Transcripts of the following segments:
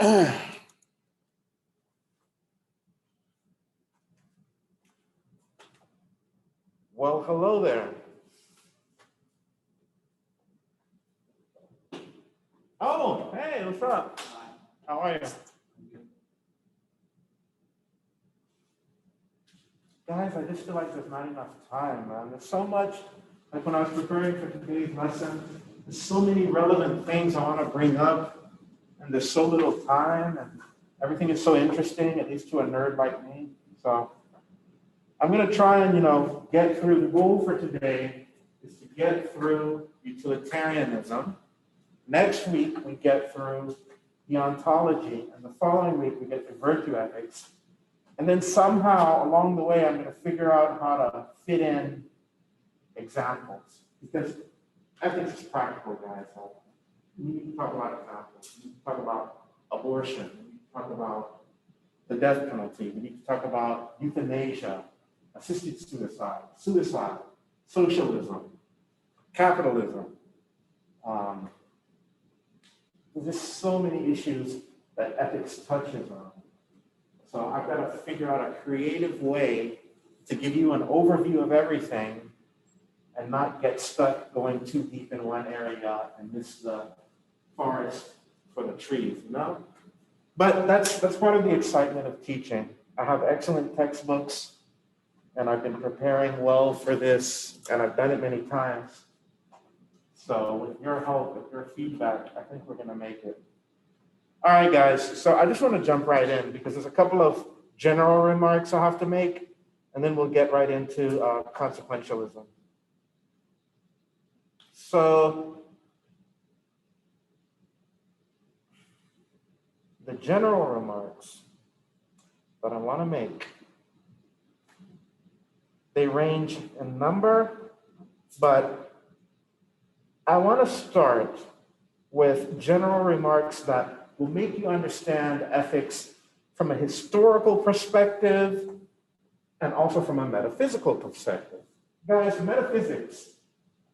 Well, hello there. Oh, hey, what's up? How are you? Guys, I just feel like there's not enough time, man. There's so much, like when I was preparing for today's lesson, there's so many relevant things I want to bring up, and there's so little time, and everything is so interesting, at least to a nerd like me. So I'm going to try and, get through. The goal for today is to get through utilitarianism. Next week, we get through the ontology, and the following week, we get to virtue ethics. And then somehow along the way, I'm going to figure out how to fit in examples, because ethics is practical, guys. So we need to talk about examples. We need to talk about abortion. We need to talk about the death penalty. We need to talk about euthanasia, assisted suicide, socialism, capitalism. There's just so many issues that ethics touches on. So I've got to figure out a creative way to give you an overview of everything and not get stuck going too deep in one area and miss the forest for the trees, But that's part of the excitement of teaching. I have excellent textbooks, and I've been preparing well for this, and I've done it many times. So with your help, with your feedback, I think we're going to make it. All right, guys, so I just want to jump right in because there's a couple of general remarks I have to make, and then we'll get right into consequentialism. So the general remarks that I want to make, they range in number, but I want to start with general remarks that will make you understand ethics from a historical perspective and also from a metaphysical perspective. Guys, metaphysics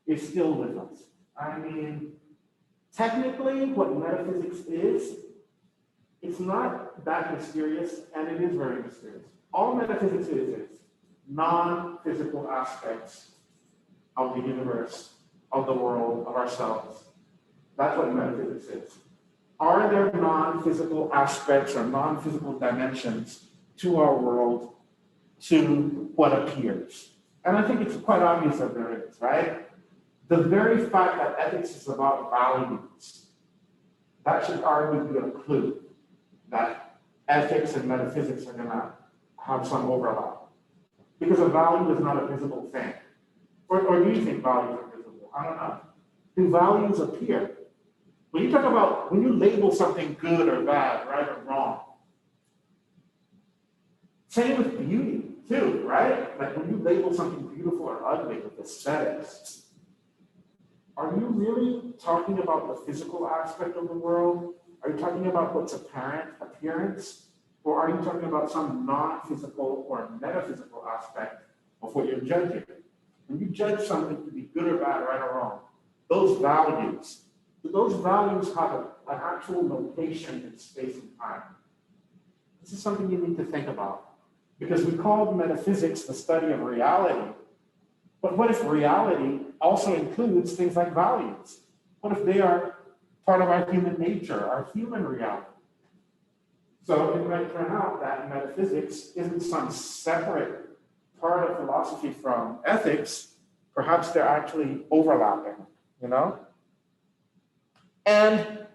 is still with us. I mean, technically, what metaphysics is, it's not that mysterious, and it is very mysterious. All metaphysics is non-physical aspects of the universe, of the world, of ourselves. That's what metaphysics is. Are there non-physical aspects or non-physical dimensions to our world, to what appears? And I think it's quite obvious that there is, right? The very fact that ethics is about values, that should already be a clue that ethics and metaphysics are going to have some overlap. Because a value is not a visible thing. Or do you think values are visible? I don't know. Do values appear? When you label something good or bad, right or wrong, same with beauty too, right? Like when you label something beautiful or ugly with aesthetics, are you really talking about the physical aspect of the world? Are you talking about what's apparent, appearance? Or are you talking about some non-physical or metaphysical aspect of what you're judging? When you judge something to be good or bad, right or wrong, those values have an actual location in space and time. This is something you need to think about. Because we call metaphysics the study of reality. But what if reality also includes things like values? What if they are part of our human nature, our human reality? So it might turn out that metaphysics isn't some separate part of philosophy from ethics. Perhaps they're actually overlapping, And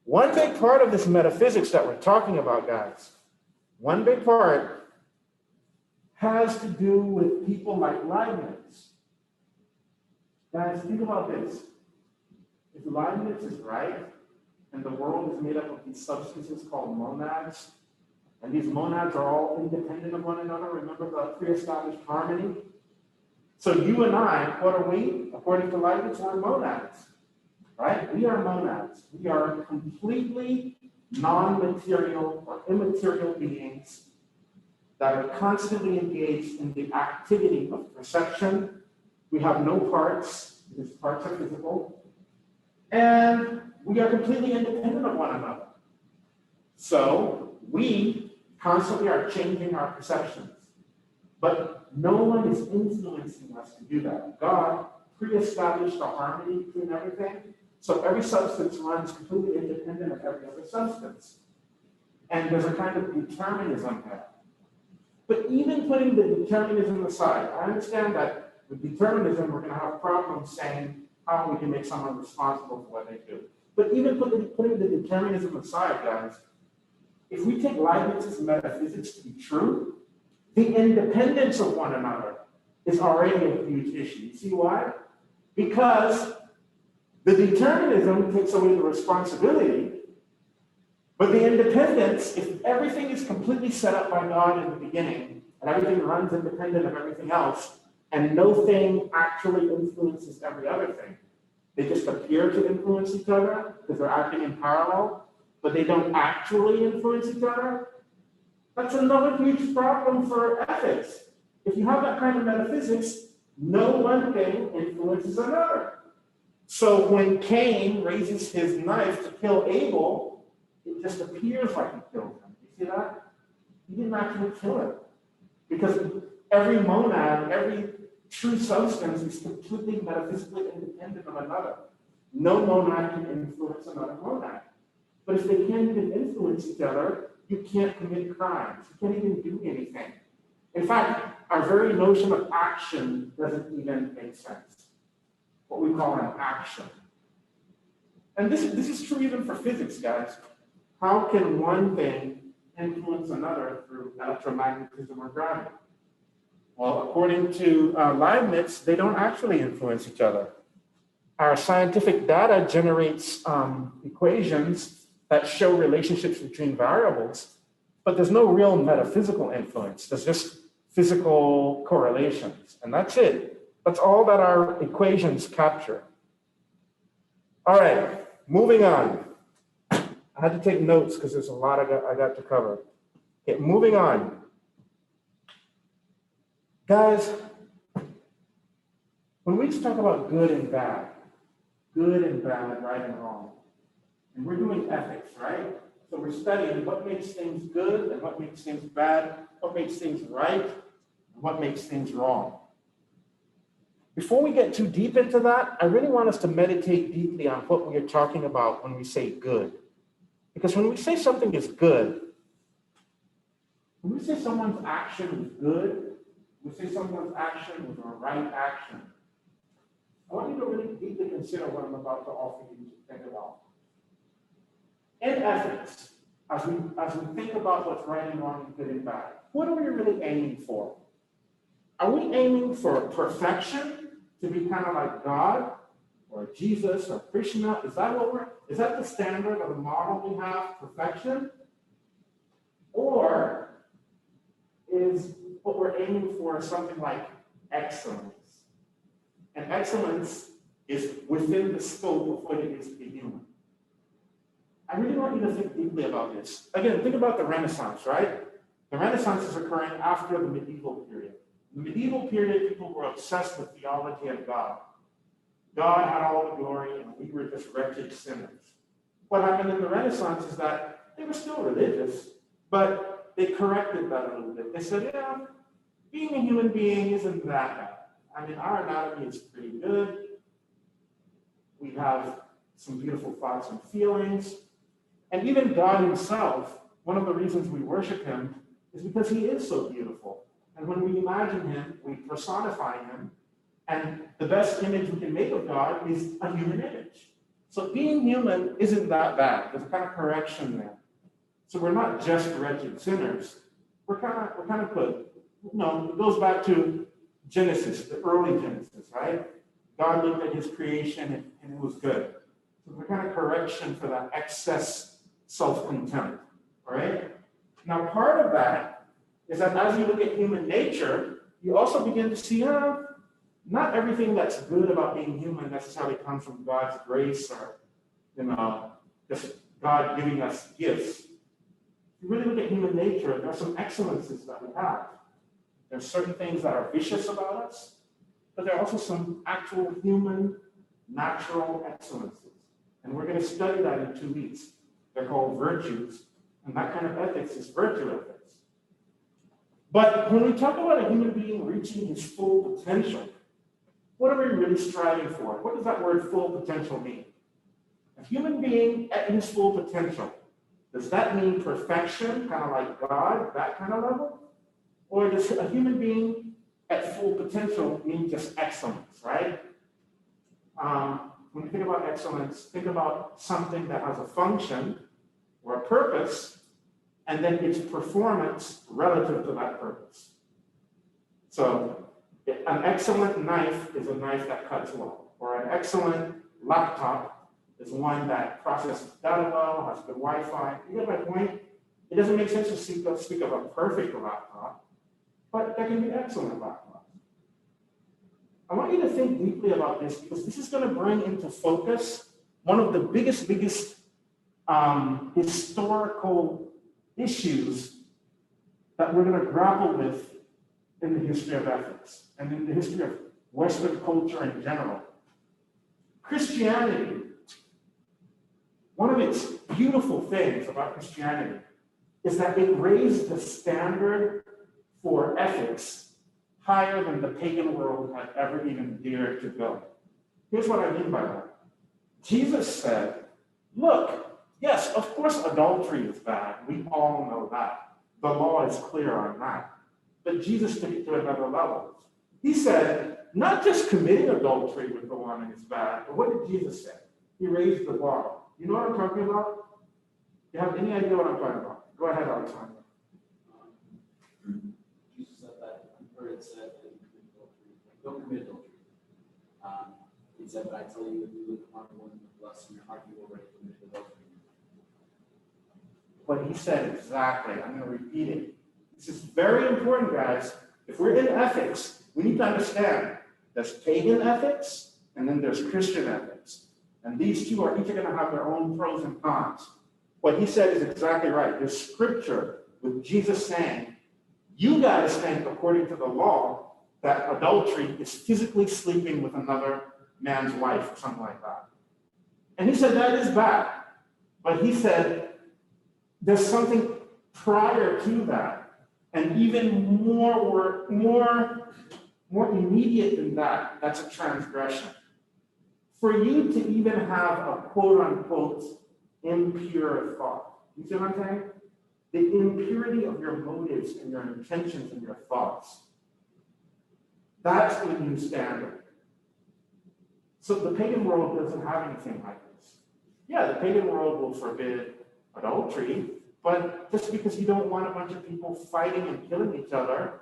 one big part of this metaphysics that we're talking about, guys, one big part has to do with people like Leibniz. Guys, think about this. If Leibniz is right, and the world is made up of these substances called monads, and these monads are all independent of one another, remember the pre-established harmony? So you and I, what are we? According to Leibniz, we're monads. Right? We are monads. We are completely non-material or immaterial beings that are constantly engaged in the activity of perception. We have no parts, because parts are physical. And we are completely independent of one another. So we constantly are changing our perceptions. But no one is influencing us to do that. God pre-established a harmony between everything. So every substance runs completely independent of every other substance. And there's a kind of determinism there. But even putting the determinism aside, I understand that with determinism, we're going to have problems saying how we can make someone responsible for what they do. But even putting the determinism aside, guys, if we take Leibniz's metaphysics to be true, the independence of one another is already a huge issue. You see why? Because the determinism takes away the responsibility, but the independence, if everything is completely set up by God in the beginning, and everything runs independent of everything else, and no thing actually influences every other thing, they just appear to influence each other because they're acting in parallel, but they don't actually influence each other, that's another huge problem for ethics. If you have that kind of metaphysics, no one thing influences another. So when Cain raises his knife to kill Abel, it just appears like he killed him. You see that? He didn't actually kill him. Because every monad, every true substance is completely metaphysically independent of another. No monad can influence another monad. But if they can't even influence each other, you can't commit crimes. You can't even do anything. In fact, our very notion of action doesn't even make sense. What we call an action. And this is true even for physics, guys. How can one thing influence another through electromagnetism or gravity? Well, according to Leibniz, they don't actually influence each other. Our scientific data generates equations that show relationships between variables, but there's no real metaphysical influence. There's just physical correlations, and that's it. That's all that our equations capture. All right, moving on. I had to take notes because there's a lot I got to cover. Okay, moving on. Guys, when we talk about good and bad, right and wrong, and we're doing ethics, right? So we're studying what makes things good and what makes things bad, what makes things right, and what makes things wrong. Before we get too deep into that, I really want us to meditate deeply on what we are talking about when we say good. Because when we say something is good, when we say someone's action is good, we say someone's action was a right action. I want you to really deeply consider what I'm about to offer you to think about. In ethics, as we think about what's right and wrong and good and bad, what are we really aiming for? Are we aiming for perfection, to be kind of like God or Jesus or Krishna? Is that the standard or the model we have, perfection? Or is what we're aiming for something like excellence? And excellence is within the scope of what it is to be human. I really want you to think deeply about this. Again, think about the Renaissance, right? The Renaissance is occurring after the medieval period. In the medieval period, people were obsessed with theology and God. God had all the glory, and we were just wretched sinners. What happened in the Renaissance is that they were still religious, but they corrected that a little bit. They said, yeah, being a human being isn't that bad. I mean, our anatomy is pretty good. We have some beautiful thoughts and feelings. And even God himself, one of the reasons we worship him is because he is so beautiful. And when we imagine him, we personify him. And the best image we can make of God is a human image. So being human isn't that bad. There's a kind of correction there. So we're not just wretched sinners. We're kind of good. No, it goes back to Genesis, the early Genesis, right? God looked at his creation and it was good. So there's a kind of correction for that excess self-contempt, all right? Now, part of that is that as you look at human nature, you also begin to see, not everything that's good about being human necessarily comes from God's grace or, just God giving us gifts. If you really look at human nature, there are some excellences that we have. There's certain things that are vicious about us, but there are also some actual human, natural excellences. And we're going to study that in 2 weeks. They're called virtues. And that kind of ethics is virtue ethics. But when we talk about a human being reaching his full potential, what are we really striving for? What does that word full potential mean? A human being at his full potential, does that mean perfection, kind of like God, that kind of level? Or does a human being at full potential mean just excellence, right? When you think about excellence, think about something that has a function or a purpose, and then its performance relative to that purpose. So an excellent knife is a knife that cuts well, or an excellent laptop is one that processes data well, has good Wi-Fi. You get my point? It doesn't make sense to speak of a perfect laptop, but there can be excellent laptops. I want you to think deeply about this because this is going to bring into focus one of the biggest historical issues that we're going to grapple with in the history of ethics and in the history of Western culture in general. Christianity, one of its beautiful things about Christianity is that it raised the standard for ethics higher than the pagan world had ever even dared to go. Here's what I mean by that. Jesus said, look, yes, of course adultery is bad. We all know that. The law is clear on that. But Jesus took it to another level. He said, not just committing adultery with the woman is bad, but what did Jesus say? He raised the bar. You know what I'm talking about? You have any idea what I'm talking about? Go ahead, Alexander. Jesus said that, it said that you commit adultery. Don't commit adultery. He said, but I tell you, if you look upon a woman with lust in your heart, you already committed adultery. What he said exactly. I'm going to repeat it. This is very important, guys. If we're in ethics, we need to understand there's pagan ethics and then there's Christian ethics. And these two are each going to have their own pros and cons. What he said is exactly right. There's scripture with Jesus saying, you guys think, according to the law, that adultery is physically sleeping with another man's wife or something like that. And he said that is bad. But he said there's something prior to that, and even more immediate than that, that's a transgression. For you to even have a quote-unquote impure thought, you see what I'm saying? The impurity of your motives and your intentions and your thoughts. That's the new standard. So the pagan world doesn't have anything like this. Yeah, the pagan world will forbid adultery, but just because you don't want a bunch of people fighting and killing each other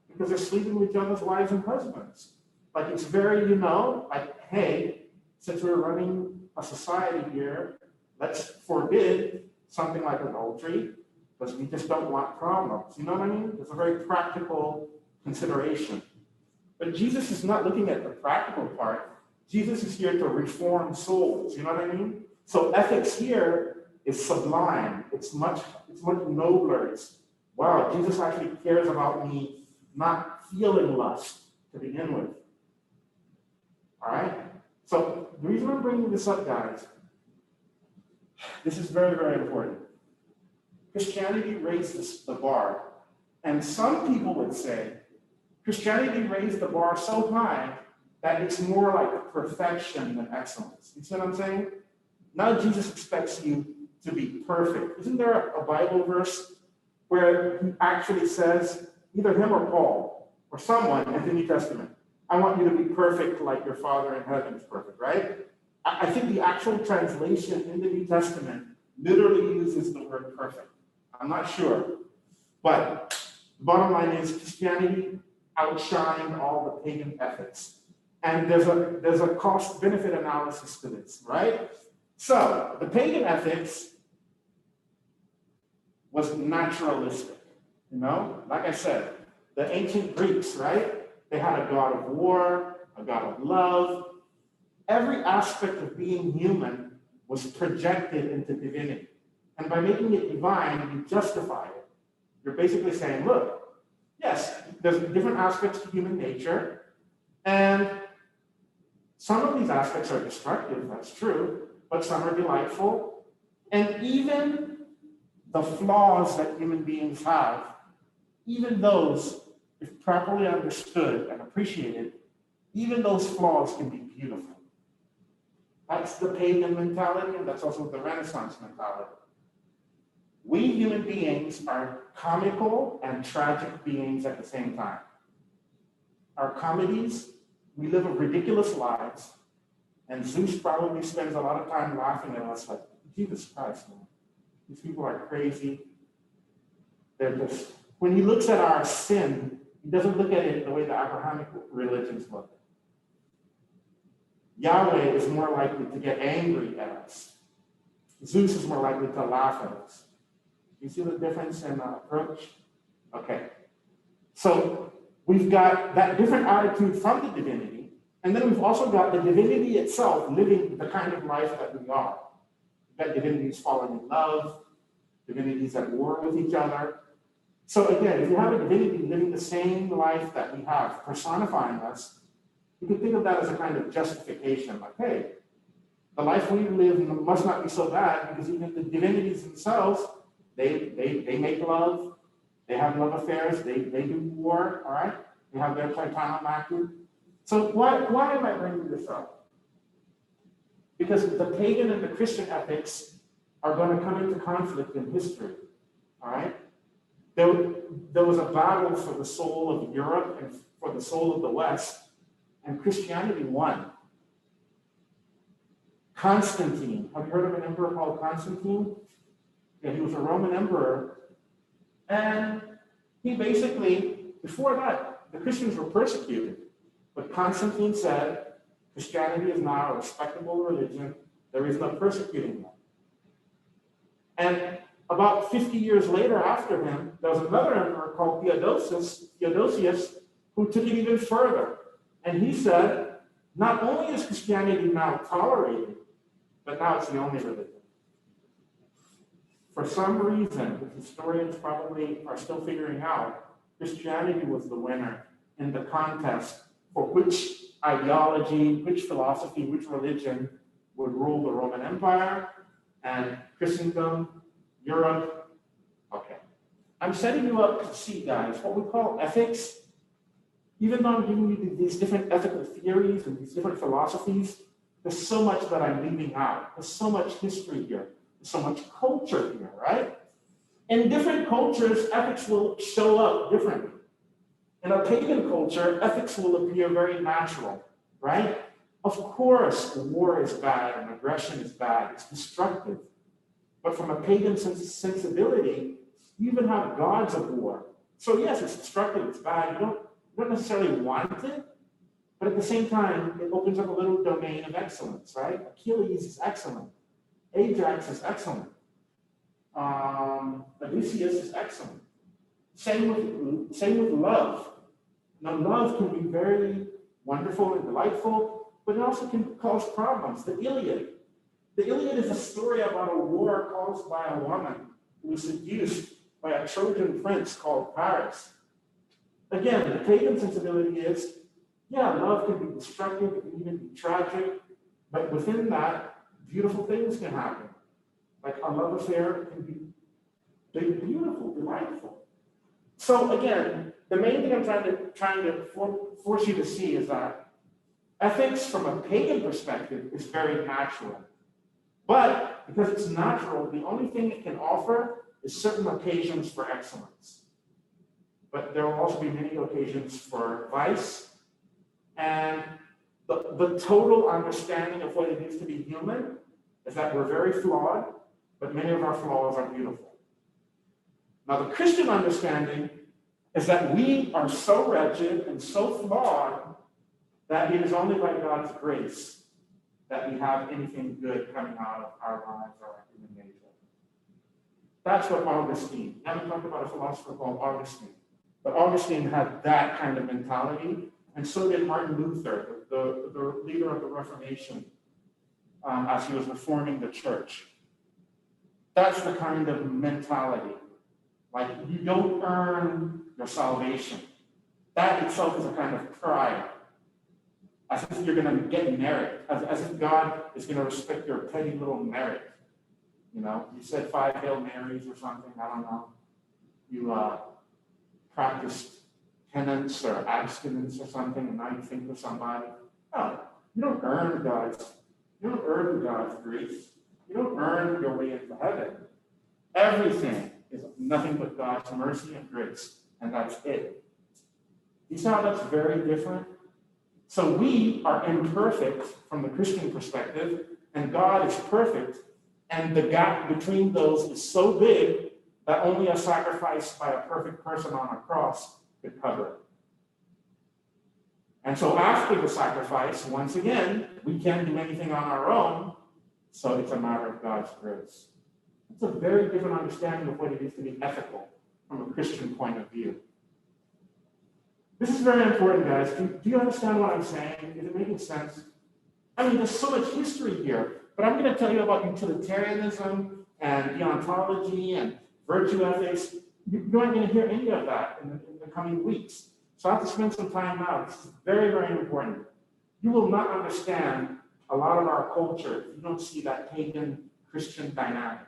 because they're sleeping with each other's wives and husbands. Like it's very, like, hey, since we're running a society here, let's forbid something like adultery because we just don't want problems. You know what I mean? It's a very practical consideration. But Jesus is not looking at the practical part. Jesus is here to reform souls. You know what I mean? So ethics here is sublime. It's much nobler. It's, wow, Jesus actually cares about me not feeling lust to begin with. All right? So the reason I'm bringing this up, guys, this is very, very important. Christianity raised the bar. And some people would say Christianity raised the bar so high that it's more like perfection than excellence. You see what I'm saying? Now Jesus expects you to be perfect. Isn't there a Bible verse where he actually says, either him or Paul or someone in the New Testament, I want you to be perfect like your Father in heaven is perfect, right? I think the actual translation in the New Testament literally uses the word perfect. I'm not sure. But the bottom line is Christianity outshined all the pagan ethics. And there's a cost-benefit analysis to this, right? So the pagan ethics was naturalistic, Like I said, the ancient Greeks, right? They had a god of war, a god of love. Every aspect of being human was projected into divinity. And by making it divine, you justify it. You're basically saying, look, yes, there's different aspects to human nature, and some of these aspects are destructive, that's true, but some are delightful. And even the flaws that human beings have, even those, if properly understood and appreciated, even those flaws can be beautiful. That's the pagan mentality, and that's also the Renaissance mentality. We human beings are comical and tragic beings at the same time. Our comedies, we live ridiculous lives, and Zeus probably spends a lot of time laughing at us like, Jesus Christ, man. These people are crazy. They're just, when he looks at our sin, he doesn't look at it the way the Abrahamic religions look. Yahweh is more likely to get angry at us. Zeus is more likely to laugh at us. You see the difference in approach? Okay. So we've got that different attitude from the divinity, and then we've also got the divinity itself living the kind of life that we are. We've got divinities falling in love, divinities at war with each other. So again, if you have a divinity living the same life that we have, personifying us, you can think of that as a kind of justification, like, hey, the life we live must not be so bad because even the divinities themselves, they make love, they have love affairs, they do war, all right? They have their Platonamaki. So why am I bringing this up? Because the pagan and the Christian ethics are going to come into conflict in history, all right? There was a battle for the soul of Europe and for the soul of the West, and Christianity won. Constantine, have you heard of an emperor called Constantine? Yeah, he was a Roman emperor, and he basically, before that, the Christians were persecuted, but Constantine said, Christianity is now a respectable religion, there is no persecuting them. And about 50 years later after him, there was another emperor called Theodosius, who took it even further. And he said, not only is Christianity now tolerated, but now it's the only religion. For some reason, the historians probably are still figuring out, Christianity was the winner in the contest for which ideology, which philosophy, which religion would rule the Roman Empire and Christendom, Europe. Okay. I'm setting you up to see, guys, what we call ethics. Even though I'm giving you these different ethical theories and these different philosophies, there's so much that I'm leaving out. There's so much history here. There's so much culture here, right? In different cultures, ethics will show up differently. In a pagan culture, ethics will appear very natural, right? Of course, war is bad and aggression is bad. It's destructive. But from a pagan sensibility, you even have gods of war. So yes, it's destructive, it's bad. You don't necessarily want it, but at the same time, it opens up a little domain of excellence, right? Achilles is excellent. Ajax is excellent. Odysseus is excellent. Same with love. Now, love can be very wonderful and delightful, but it also can cause problems. The Iliad. The Iliad is a story about a war caused by a woman who was seduced by a Trojan prince called Paris. Again, the pagan sensibility is, yeah, love can be destructive, it can even be tragic, but within that, beautiful things can happen. Like a love affair can be beautiful, delightful. So again, the main thing I'm trying to force you to see is that ethics from a pagan perspective is very natural. But because it's natural, the only thing it can offer is certain occasions for excellence. But there will also be many occasions for vice, and the total understanding of what it is to be human is that we're very flawed, but many of our flaws are beautiful. Now, the Christian understanding is that we are so wretched and so flawed that it is only by God's grace that we have anything good coming out of our lives or our human nature. That's what Augustine, I haven't talked about a philosopher called Augustine, but Augustine had that kind of mentality, and so did Martin Luther, the leader of the Reformation, as he was reforming the church. That's the kind of mentality. Like, you don't earn your salvation. That itself is a kind of pride. As if you're going to get merit, as if God is going to respect your petty little merit. You know, you said 5 Hail Marys or something, I don't know. You practiced penance or abstinence or something, and now you think of somebody. No, you don't earn God's grace. You don't earn your way into heaven. Everything is nothing but God's mercy and grace, and that's it. You see how that's very different? So we are imperfect from the Christian perspective, and God is perfect, and the gap between those is so big that only a sacrifice by a perfect person on a cross could cover it. And so after the sacrifice, once again, we can't do anything on our own, so it's a matter of God's grace. It's a very different understanding of what it is to be ethical from a Christian point of view. This is very important, guys. Do you understand what I'm saying? Is it making sense? I mean, there's so much history here, but I'm going to tell you about utilitarianism and deontology and virtue ethics. You aren't going to hear any of that in the coming weeks. So I have to spend some time now. This is very, very important. You will not understand a lot of our culture if you don't see that pagan Christian dynamic.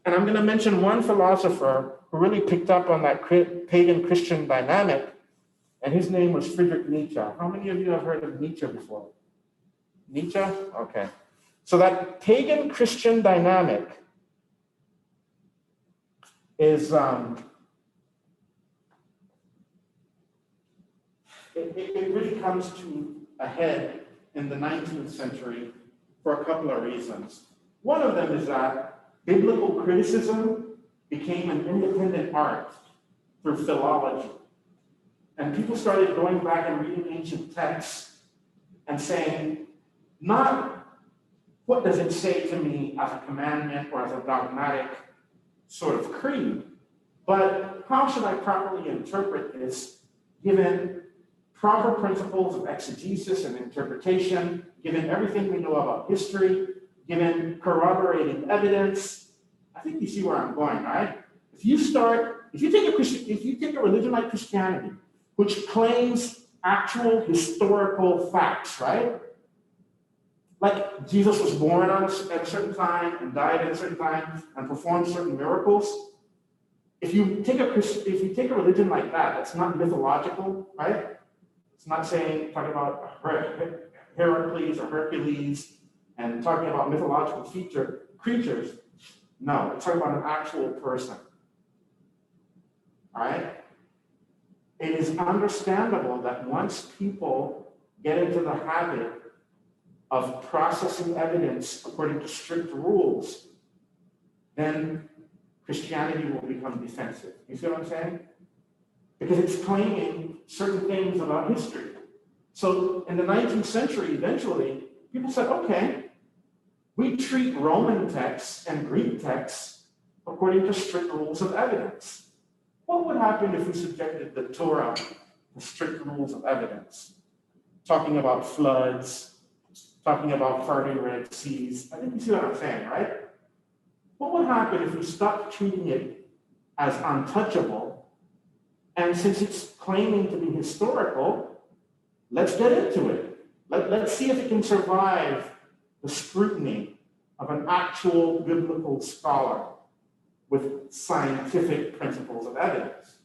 And I'm going to mention one philosopher who really picked up on that pagan Christian dynamic, and his name was Friedrich Nietzsche. How many of you have heard of Nietzsche before? Nietzsche? Okay. So that pagan Christian dynamic is, it really comes to a head in the 19th century for a couple of reasons. One of them is that biblical criticism became an independent art through philology. And people started going back and reading ancient texts and saying, not what does it say to me as a commandment or as a dogmatic sort of creed, but how should I properly interpret this given proper principles of exegesis and interpretation, given everything we know about history, given corroborating evidence. I think you see where I'm going, right? If you take a religion like Christianity, which claims actual historical facts, right? Like Jesus was born at a certain time and died at a certain time and performed certain miracles. If you take a religion like that, that's not mythological, right? It's not talking about Heracles or Hercules and talking about mythological creatures. No, it's talking about an actual person. All right? It is understandable that once people get into the habit of processing evidence according to strict rules, then Christianity will become defensive. You see what I'm saying? Because it's claiming certain things about history. So in the 19th century, eventually, people said, okay, we treat Roman texts and Greek texts according to strict rules of evidence. What would happen if we subjected the Torah to strict rules of evidence? Talking about floods, talking about parting Red Seas. I think you see what I'm saying, right? What would happen if we stopped treating it as untouchable? And since it's claiming to be historical, let's get into it. Let's see if it can survive the scrutiny of an actual biblical scholar with scientific principles of evidence.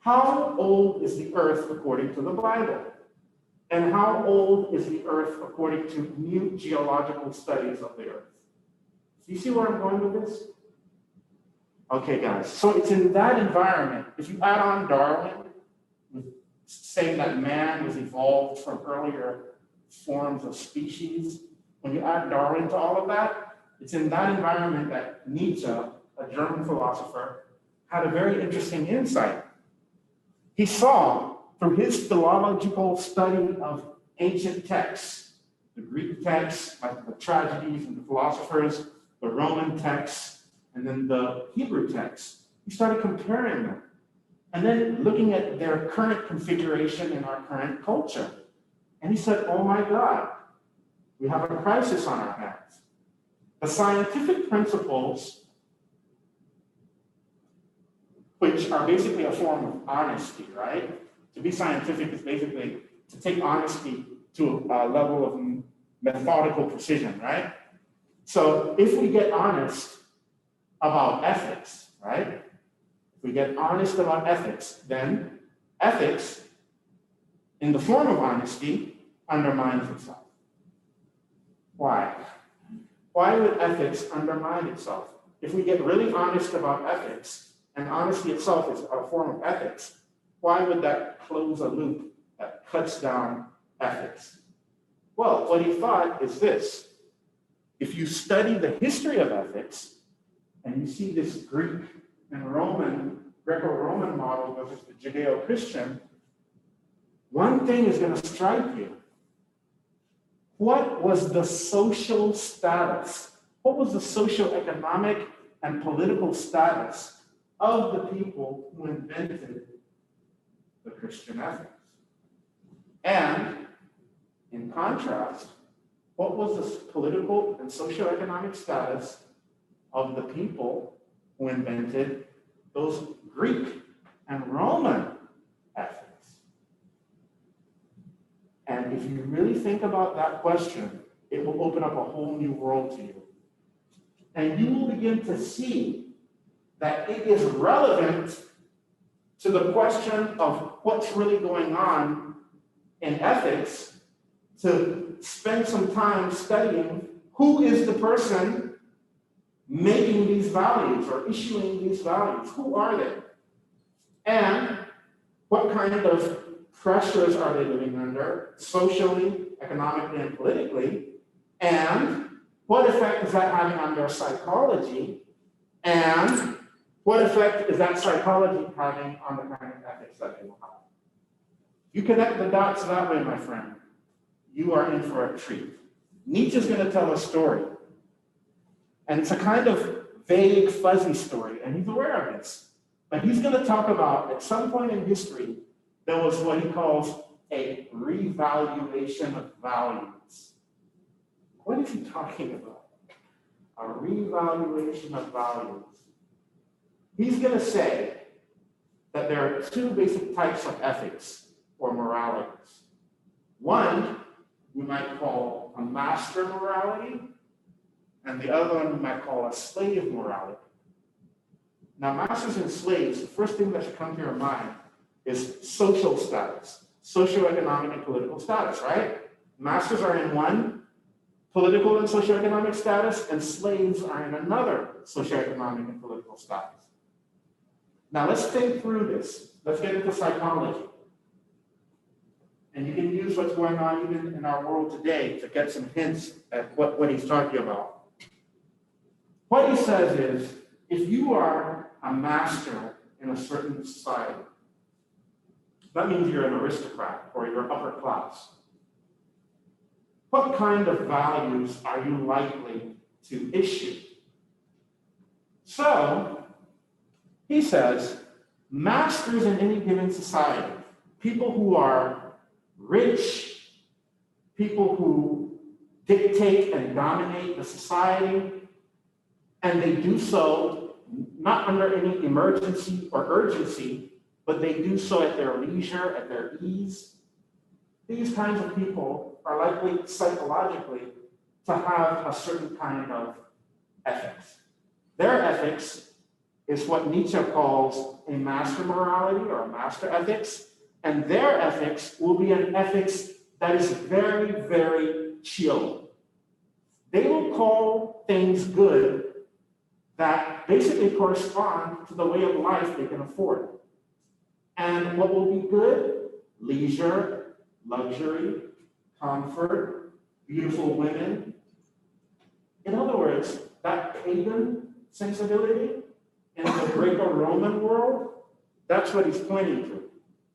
How old is the earth according to the Bible? And how old is the earth according to new geological studies of the earth? Do you see where I'm going with this? Okay, guys, so it's in that environment, if you add on Darwin, saying that man was evolved from earlier forms of species, when you add Darwin to all of that, it's in that environment that Nietzsche, a German philosopher, had a very interesting insight. He saw, through his philological study of ancient texts, the Greek texts, like the tragedies and the philosophers, the Roman texts, and then the Hebrew texts, he started comparing them. And then looking at their current configuration in our current culture. And he said, oh my God, we have a crisis on our hands. The scientific principles, which are basically a form of honesty, right? To be scientific is basically to take honesty to a level of methodical precision, right? So if we get honest about ethics, right? If we get honest about ethics, then ethics, in the form of honesty, undermines itself. Why? Why would ethics undermine itself? If we get really honest about ethics, and honesty itself is a form of ethics, why would that close a loop that cuts down ethics? Well, what he thought is this. If you study the history of ethics, and you see this Greek and Greco-Roman model versus the Judeo-Christian, one thing is going to strike you. What was the social status? What was the socioeconomic and political status of the people who invented the Christian ethics? And in contrast, what was the political and socioeconomic status of the people who invented those Greek and Roman ethics? And if you really think about that question, it will open up a whole new world to you. And you will begin to see that it is relevant to the question of what's really going on in ethics to spend some time studying who is the person making these values or issuing these values. Who are they? And what kind of pressures are they living under, socially, economically, and politically? And what effect is that having on their psychology? And what effect is that psychology having on the kind of ethics that they will have? You connect the dots that way, my friend, you are in for a treat. Nietzsche's going to tell a story. And it's a kind of vague, fuzzy story, and he's aware of this. But he's going to talk about, at some point in history, there was what he calls a revaluation of values. What is he talking about? A revaluation of values. He's going to say that there are two basic types of ethics or moralities. One we might call a master morality, and the other one we might call a slave morality. Now, masters and slaves, the first thing that should come to your mind is social status, socioeconomic and political status, right? Masters are in one political and socioeconomic status, and slaves are in another socioeconomic and political status. Now, let's think through this. Let's get into psychology. And you can use what's going on even in our world today to get some hints at what he's talking about. What he says is, if you are a master in a certain society, that means you're an aristocrat or you're upper class. What kind of values are you likely to issue? So, he says, masters in any given society, people who are rich, people who dictate and dominate the society, and they do so not under any emergency or urgency, but they do so at their leisure, at their ease. These kinds of people are likely psychologically to have a certain kind of ethics. Their ethics is what Nietzsche calls a master morality or a master ethics, and their ethics will be an ethics that is very, very chill. They will call things good that basically correspond to the way of life they can afford. And what will be good? Leisure, luxury, comfort, beautiful women. In other words, that pagan sensibility in the Greco-Roman world, that's what he's pointing to.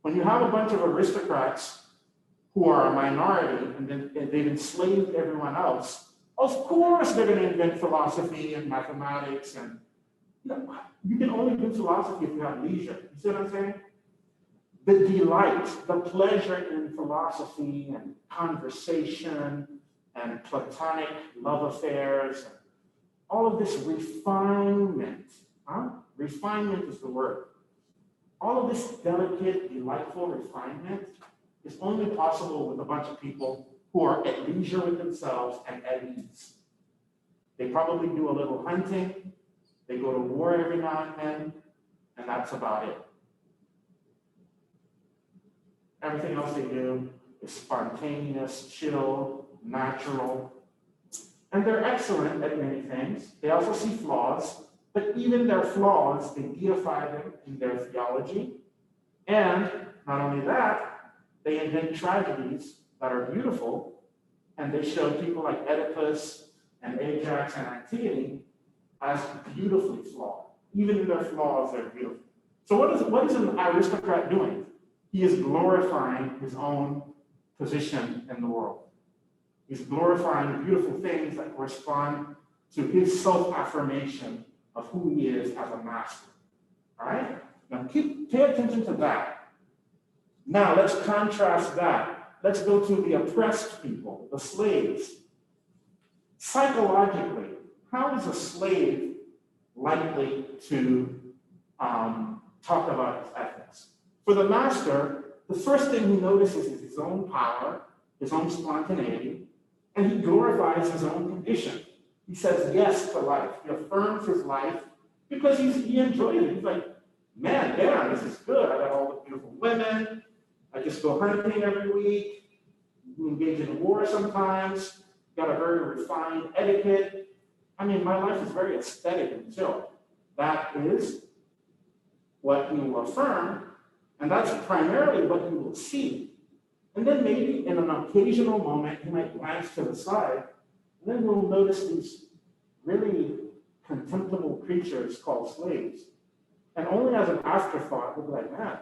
When you have a bunch of aristocrats who are a minority and then they've enslaved everyone else, of course they're going to invent philosophy and mathematics, and you can only do philosophy if you have leisure. You see what I'm saying? The delight, the pleasure in philosophy and conversation and platonic love affairs, all of this refinement. Refinement is the word. All of this delicate, delightful refinement is only possible with a bunch of people who are at leisure with themselves and at ease. They probably do a little hunting, They go to war every now and then, and that's about it. Everything else they do is spontaneous, chill, natural. And they're excellent at many things. They also see flaws, but even their flaws, they deify them in their theology. And not only that, they invent tragedies that are beautiful, and they show people like Oedipus and Ajax and Antigone as beautifully flawed. Even in their flaws, they're beautiful. So what is an aristocrat doing? He is glorifying his own position in the world. He's glorifying the beautiful things that correspond to his self-affirmation of who he is as a master. All right? Now pay attention to that. Now let's contrast that. Let's go to the oppressed people, the slaves. Psychologically, how is a slave likely to talk about his ethics? For the master, the first thing he notices is his own power, his own spontaneity, and he glorifies his own condition. He says yes to life. He affirms his life because he enjoys it. He's like, man, damn, this is good. I got all the beautiful women. I just go hunting every week. We engage in war sometimes. Got a very refined etiquette. I mean, my life is very aesthetic and chill. That is what he will affirm, and that's primarily what he will see. And then maybe in an occasional moment, he might glance to the side, and then we'll notice these really contemptible creatures called slaves. And only as an afterthought, we'll be like, man,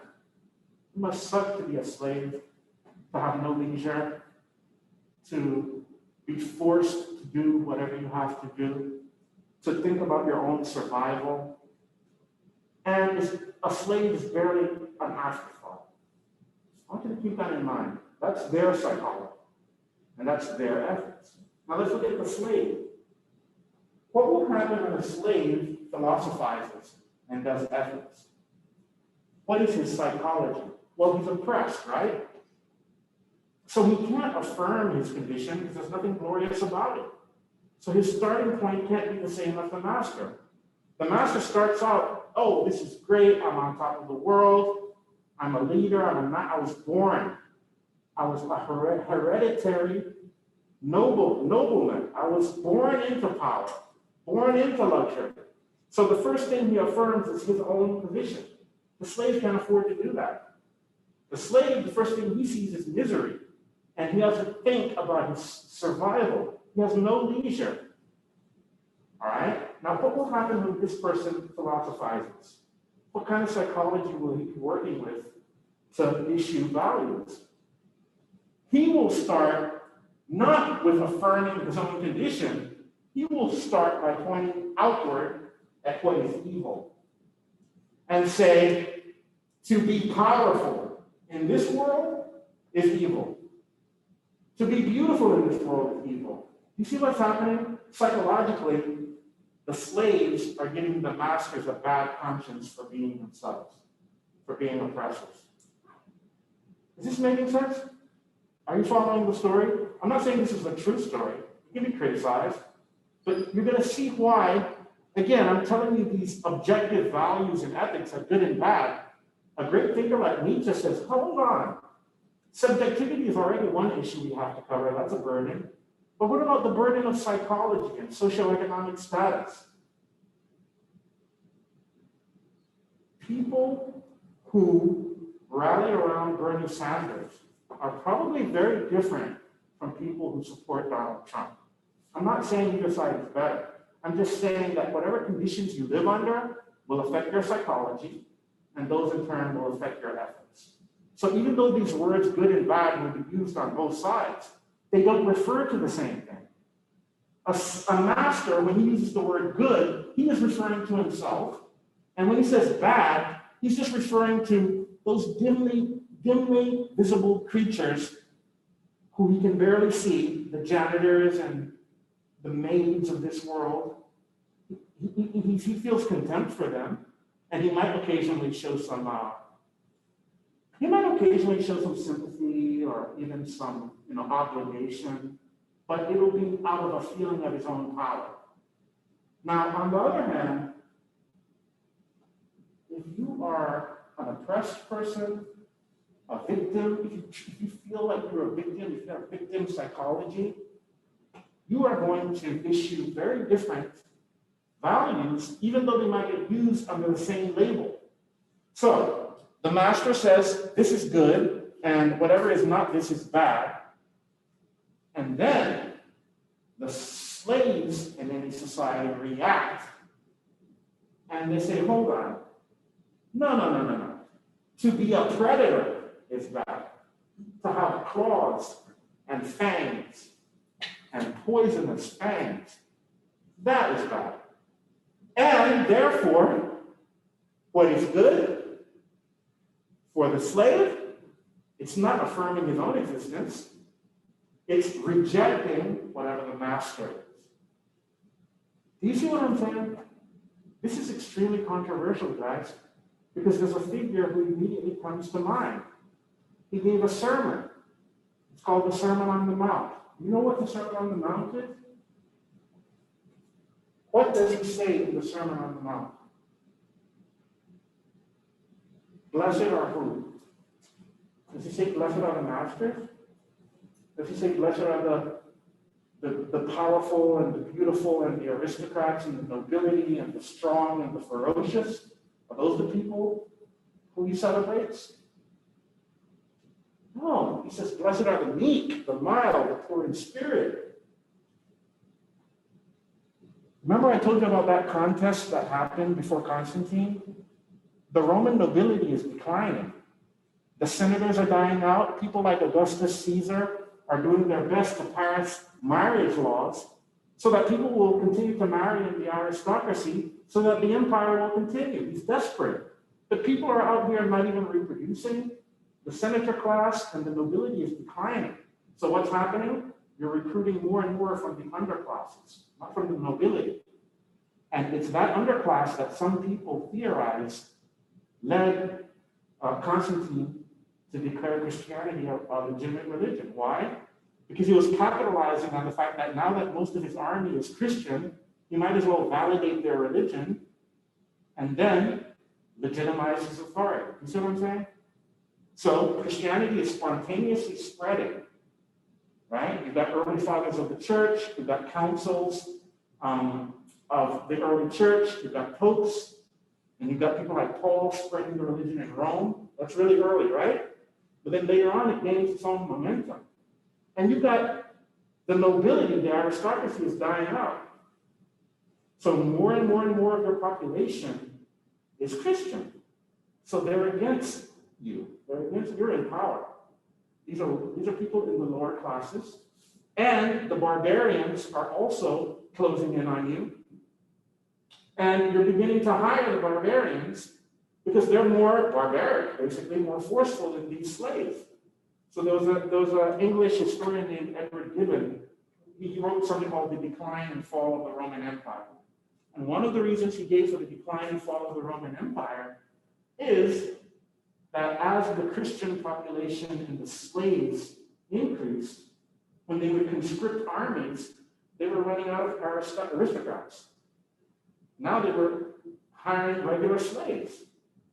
it must suck to be a slave, to have no leisure, to be forced to do whatever you have to do, to think about your own survival. And a slave is barely an afterthought. I want you to keep that in mind. That's their psychology, and that's their ethics. Now let's look at the slave. What will happen when a slave philosophizes and does ethics? What is his psychology? Well, he's oppressed, right? So he can't affirm his condition because there's nothing glorious about it. So his starting point can't be the same as the master. The master starts out, oh, this is great. I'm on top of the world. I'm a leader. I was born. I was a hereditary nobleman. I was born into power, born into luxury. So the first thing he affirms is his own position. The slave can't afford to do that. The slave, the first thing he sees is misery. And he has to think about his survival. He has no leisure. All right? Now, what will happen when this person philosophizes? What kind of psychology will he be working with to issue values? He will start not with affirming his own condition. He will start by pointing outward at what is evil and say, to be powerful in this world is evil. To be beautiful in this world is evil. You see what's happening? Psychologically, the slaves are giving the masters a bad conscience for being themselves, for being oppressors. Is this making sense? Are you following the story? I'm not saying this is a true story. It can be criticized, but you're going to see why. Again, I'm telling you these objective values and ethics are good and bad. A great thinker like Nietzsche says, hold on. Subjectivity is already one issue we have to cover. That's a burden. But what about the burden of psychology and socioeconomic status? People who rally around Bernie Sanders are probably very different from people who support Donald Trump. I'm not saying either side is better. I'm just saying that whatever conditions you live under will affect your psychology, and those in turn will affect your ethics. So even though these words good and bad will be used on both sides, they don't refer to the same thing. A master, when he uses the word good, he is referring to himself. And when he says bad, he's just referring to those dimly visible creatures who he can barely see, the janitors and the maids of this world. He feels contempt for them, and he might occasionally show some sympathy or even some obligation, but it'll be out of a feeling of his own power. Now, on the other hand, are an oppressed person, a victim, if you feel like you're a victim, if you have victim psychology, you are going to issue very different values, even though they might get used under the same label. So the master says, this is good, and whatever is not this is bad. And then the slaves in any society react, and they say, hold on, no. To be a predator is bad. To have claws and fangs and poisonous fangs, that is bad. And therefore, what is good for the slave, it's not affirming his own existence, it's rejecting whatever the master is. Do you see what I'm saying? This is extremely controversial, guys, because there's a figure who immediately comes to mind. He gave a sermon. It's called the Sermon on the Mount. You know what the Sermon on the Mount is? What does he say in the Sermon on the Mount? Blessed are who? Does he say blessed are the masters? Does he say blessed are the powerful and the beautiful and the aristocrats and the nobility and the strong and the ferocious? Are those the people who he celebrates? No, he says, blessed are the meek, the mild, the poor in spirit. Remember I told you about that contest that happened before Constantine? The Roman nobility is declining. The senators are dying out. People like Augustus Caesar are doing their best to pass marriage laws so that people will continue to marry in the aristocracy so that the empire will continue. He's desperate. But people are out here not even reproducing. The senator class and the nobility is declining. So what's happening? You're recruiting more and more from the underclasses, not from the nobility. And it's that underclass that some people theorize led Constantine to declare Christianity a legitimate religion. Why? Because he was capitalizing on the fact that now that most of his army is Christian, he might as well validate their religion and then legitimize his authority. You see what I'm saying? So Christianity is spontaneously spreading, right? You've got early fathers of the church, you've got councils of the early church, you've got popes, and you've got people like Paul spreading the religion in Rome. That's really early, right? But then later on, it gains its own momentum. And you've got the nobility, the aristocracy is dying out. So more and more and more of your population is Christian. So they're against you. You're in power. These are people in the lower classes. And the barbarians are also closing in on you. And you're beginning to hire the barbarians because they're more barbaric, basically more forceful than these slaves. So there was an English historian named Edward Gibbon. He wrote something called The Decline and Fall of the Roman Empire. And one of the reasons he gave for the decline and fall of the Roman Empire is that as the Christian population and the slaves increased, when they would conscript armies, they were running out of aristocrats. Now they were hiring regular slaves.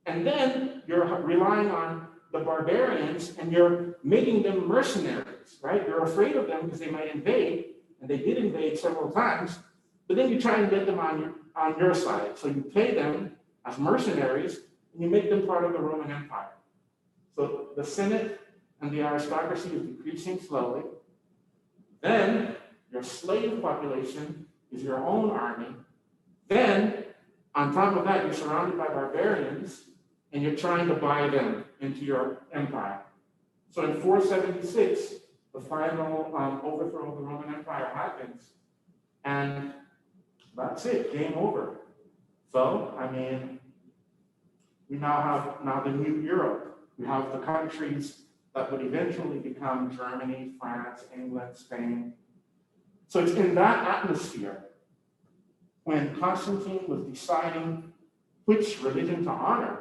And then you're relying on the barbarians and you're making them mercenaries, right? You're afraid of them because they might invade, and they did invade several times, but then you try and get them on your side. So you pay them as mercenaries and you make them part of the Roman Empire. So the Senate and the aristocracy is decreasing slowly. Then your slave population is your own army. Then, on top of that, you're surrounded by barbarians, and you're trying to buy them into your empire. So in 476, the final overthrow of the Roman Empire happens, and that's it, game over. So, I mean, we now have the new Europe. We have the countries that would eventually become Germany, France, England, Spain. So it's in that atmosphere when Constantine was deciding which religion to honor.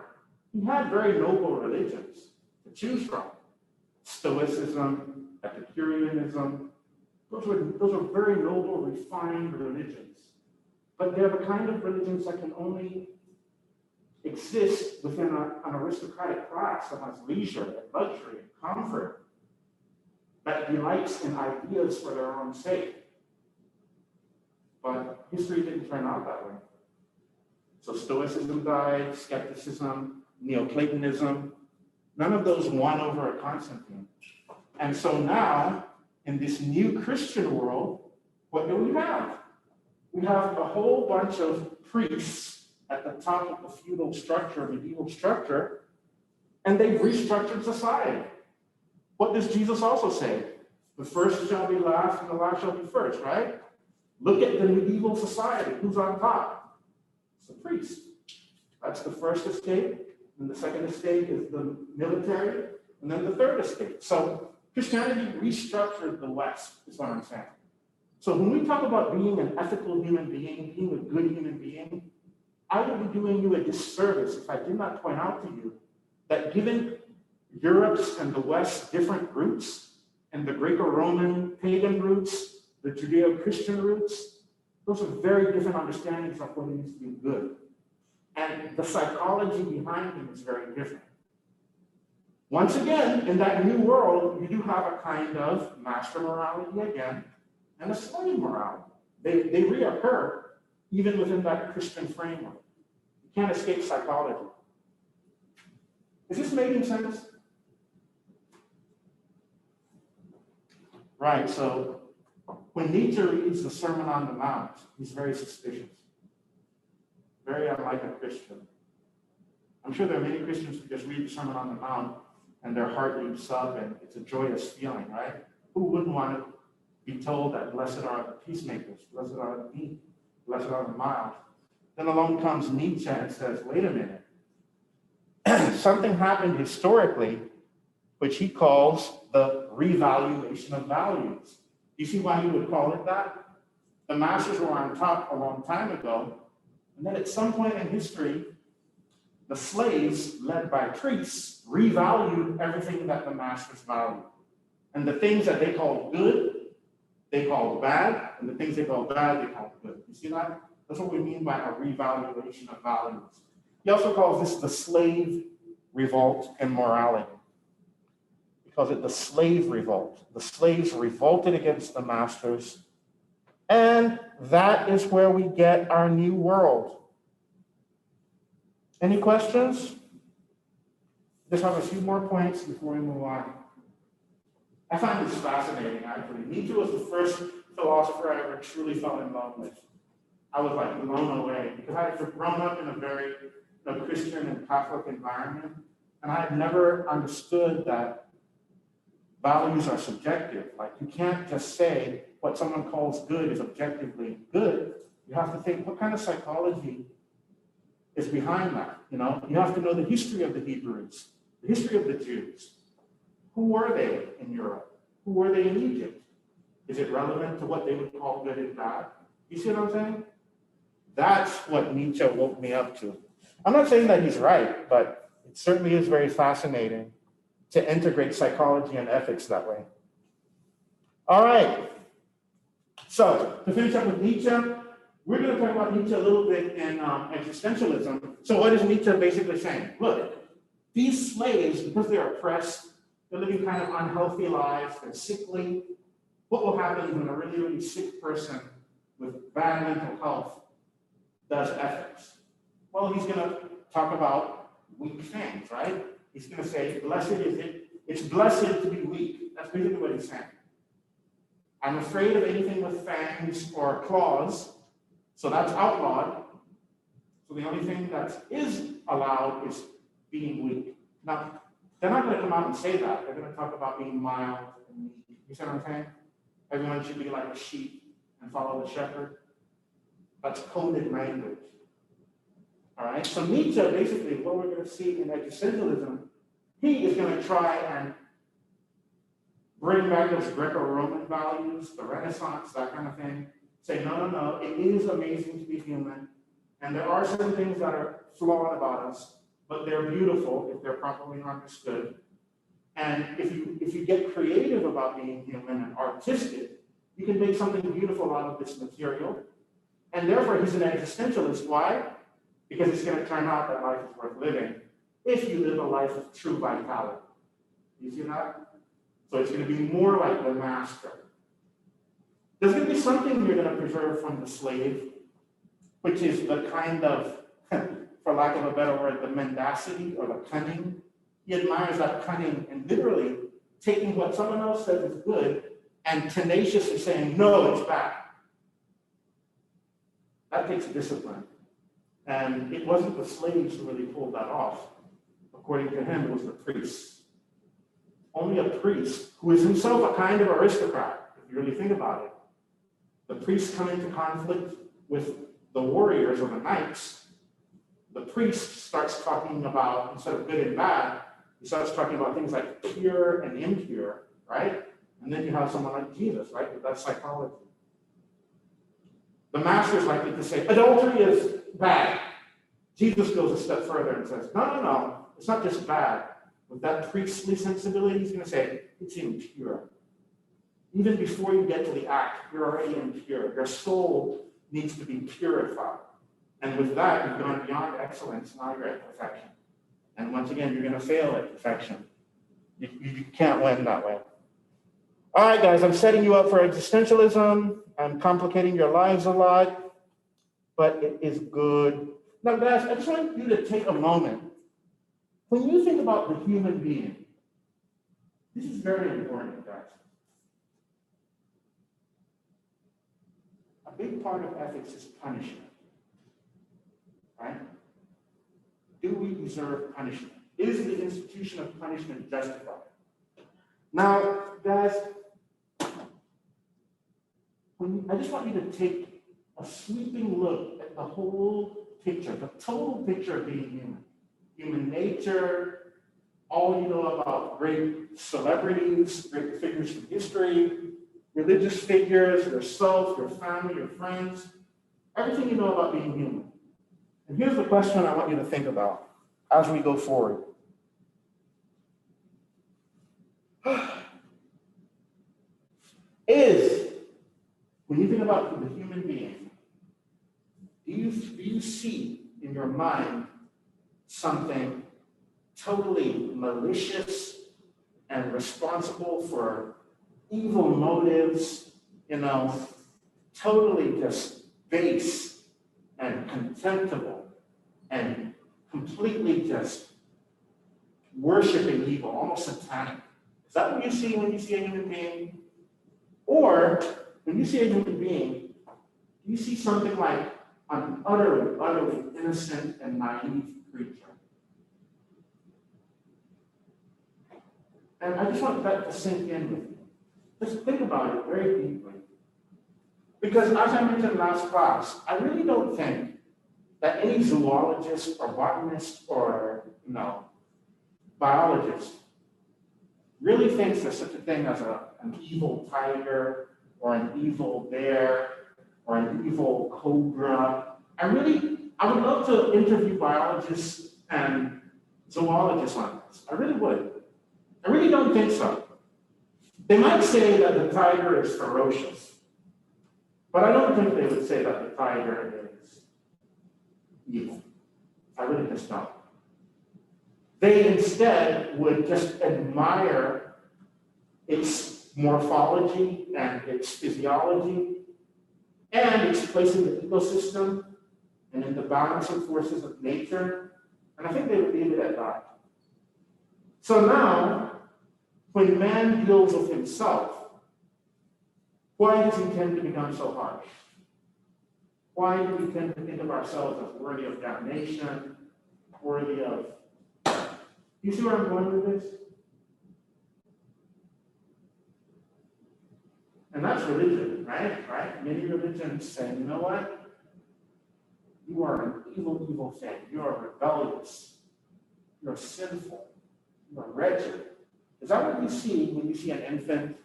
He had very noble religions to choose from. Stoicism, Epicureanism, those are very noble, refined religions. But they're the kind of religions that can only exist within an aristocratic class that has leisure and luxury and comfort, that delights in ideas for their own sake. But history didn't turn out that way. So Stoicism died, skepticism, Neoplatonism, none of those won over a Constantine. And so now, in this new Christian world, what do we have? We have a whole bunch of priests at the top of the feudal structure, medieval structure, and they've restructured society. What does Jesus also say? The first shall be last and the last shall be first, right? Look at the medieval society. Who's on top? It's the priest. That's the first estate. And the second estate is the military. And then the third estate. So Christianity restructured the West, is what I'm saying. So when we talk about being an ethical human being, being a good human being, I would be doing you a disservice if I did not point out to you that given Europe's and the West's different roots, and the Greco-Roman pagan roots, the Judeo-Christian roots, those are very different understandings of what it means to be good. And the psychology behind them is very different. Once again, in that new world, you do have a kind of master morality again, and a slave morality. They reoccur even within that Christian framework. You can't escape psychology. Is this making sense? Right, so when Nietzsche reads the Sermon on the Mount, he's very suspicious. Very unlike a Christian. I'm sure there are many Christians who just read the Sermon on the Mount and their heart leaps up and it's a joyous feeling, right? Who wouldn't want to be told that blessed are the peacemakers, blessed are the meek, blessed are the mild? Then along comes Nietzsche and says, wait a minute. Something happened historically, which he calls the revaluation of values. You see why he would call it that? The masters were on top a long time ago, and then at some point in history, the slaves, led by priests, revalued everything that the masters valued. And the things that they called good, they called bad, and the things they called bad, they called good. You see that? That's what we mean by a revaluation of values. He also calls this the slave revolt in morality. He calls it the slave revolt. The slaves revolted against the masters, and that is where we get our new world. Any questions? Just have a few more points before we move on. I find this fascinating, actually. Nietzsche was the first philosopher I ever truly fell in love with. I was like blown away because I had grown up in a very Christian and Catholic environment, and I had never understood that values are subjective. Like, you can't just say what someone calls good is objectively good. You have to think, what kind of psychology is behind that? You know, you have to know the history of the Hebrews, the history of the Jews. Who were they in Europe? Who were they in Egypt? Is it relevant to what they would call good and bad? You see what I'm saying? That's what Nietzsche woke me up to. I'm not saying that he's right, but it certainly is very fascinating to integrate psychology and ethics that way. All right. So to finish up with Nietzsche, we're going to talk about Nietzsche a little bit in existentialism. So what is Nietzsche basically saying? Look, these slaves, because they're oppressed, they're living kind of unhealthy lives, they're sickly. What will happen when a really, really sick person with bad mental health does ethics? Well, he's going to talk about weak things, right? He's going to say, blessed is it. It's blessed to be weak. That's basically what he's saying. I'm afraid of anything with fangs or claws, so that's outlawed. So the only thing that is allowed is being weak. Now, they're not going to come out and say that. They're going to talk about being mild and meek. You see what I'm saying? Everyone should be like a sheep and follow the shepherd. That's coded language. All right? So Nietzsche, basically, what we're going to see in existentialism, he is going to try and bring back those Greco-Roman values, the Renaissance, that kind of thing. Say, no, it is amazing to be human. And there are certain things that are flawed about us, but they're beautiful if they're properly understood. And if you get creative about being human and artistic, you can make something beautiful out of this material. And therefore, he's an existentialist. Why? because it's going to turn out that life is worth living if you live a life of true vitality. You see that? So it's going to be more like the master. There's going to be something you're going to preserve from the slave, which is the kind of, for lack of a better word, the mendacity or the cunning. He admires that cunning and literally taking what someone else says is good and tenaciously saying, no, it's bad. That takes discipline. And it wasn't the slaves who really pulled that off. According to him, it was the priests. Only a priest, who is himself a kind of aristocrat, if you really think about it. The priests come into conflict with the warriors or the knights. The priest starts talking about, instead of good and bad, he starts talking about things like pure and impure, right? And then you have someone like Jesus, right? With that psychology. The master is likely to say, adultery is bad. Jesus goes a step further and says, no, it's not just bad. With that priestly sensibility, he's going to say, it's impure. Even before you get to the act, you're already impure. Your soul needs to be purified. And with that, you've gone beyond excellence, now you're at perfection. And once again, you're going to fail at perfection. You can't win that way. All right, guys, I'm setting you up for existentialism. I'm complicating your lives a lot, but it is good. Now, guys, I just want you to take a moment. When you think about the human being, this is very important, guys. A big part of ethics is punishment, right? Do we deserve punishment? Is the institution of punishment justified? Now, guys, I just want you to take a sweeping look at the whole picture, the total picture of being human. Human nature, all you know about great celebrities, great figures from history, religious figures, yourself, your family, your friends, everything you know about being human. And here's the question I want you to think about as we go forward. When you think about the human being, do you see in your mind something totally malicious and responsible for evil motives, totally just base and contemptible and completely just worshiping evil, almost satanic? Is that what you see when you see a human being? Or when you see a human being, you see something like an utterly innocent and naive creature. And I just want that to sink in with you. Just think about it very deeply. Because as I mentioned last class, I really don't think that any zoologist or botanist or biologist really thinks there's such a thing as an evil tiger or an evil bear or an evil cobra. I would love to interview biologists and zoologists on this. I really would. I really don't think so. They might say that the tiger is ferocious, but I don't think they would say that the tiger is evil. I really just don't. They instead would just admire its morphology and its physiology and its place in the ecosystem and in the balancing forces of nature. And I think they would leave it at that. So now, when man deals with himself, why does he tend to become so harsh? Why do we tend to think of ourselves as worthy of damnation, worthy of... You see where I'm going with this? And that's religion, right? Many religions say, you know what? You are an evil, evil thing. You are rebellious. You're sinful. You are wretched. Is that what you see when you see an infant,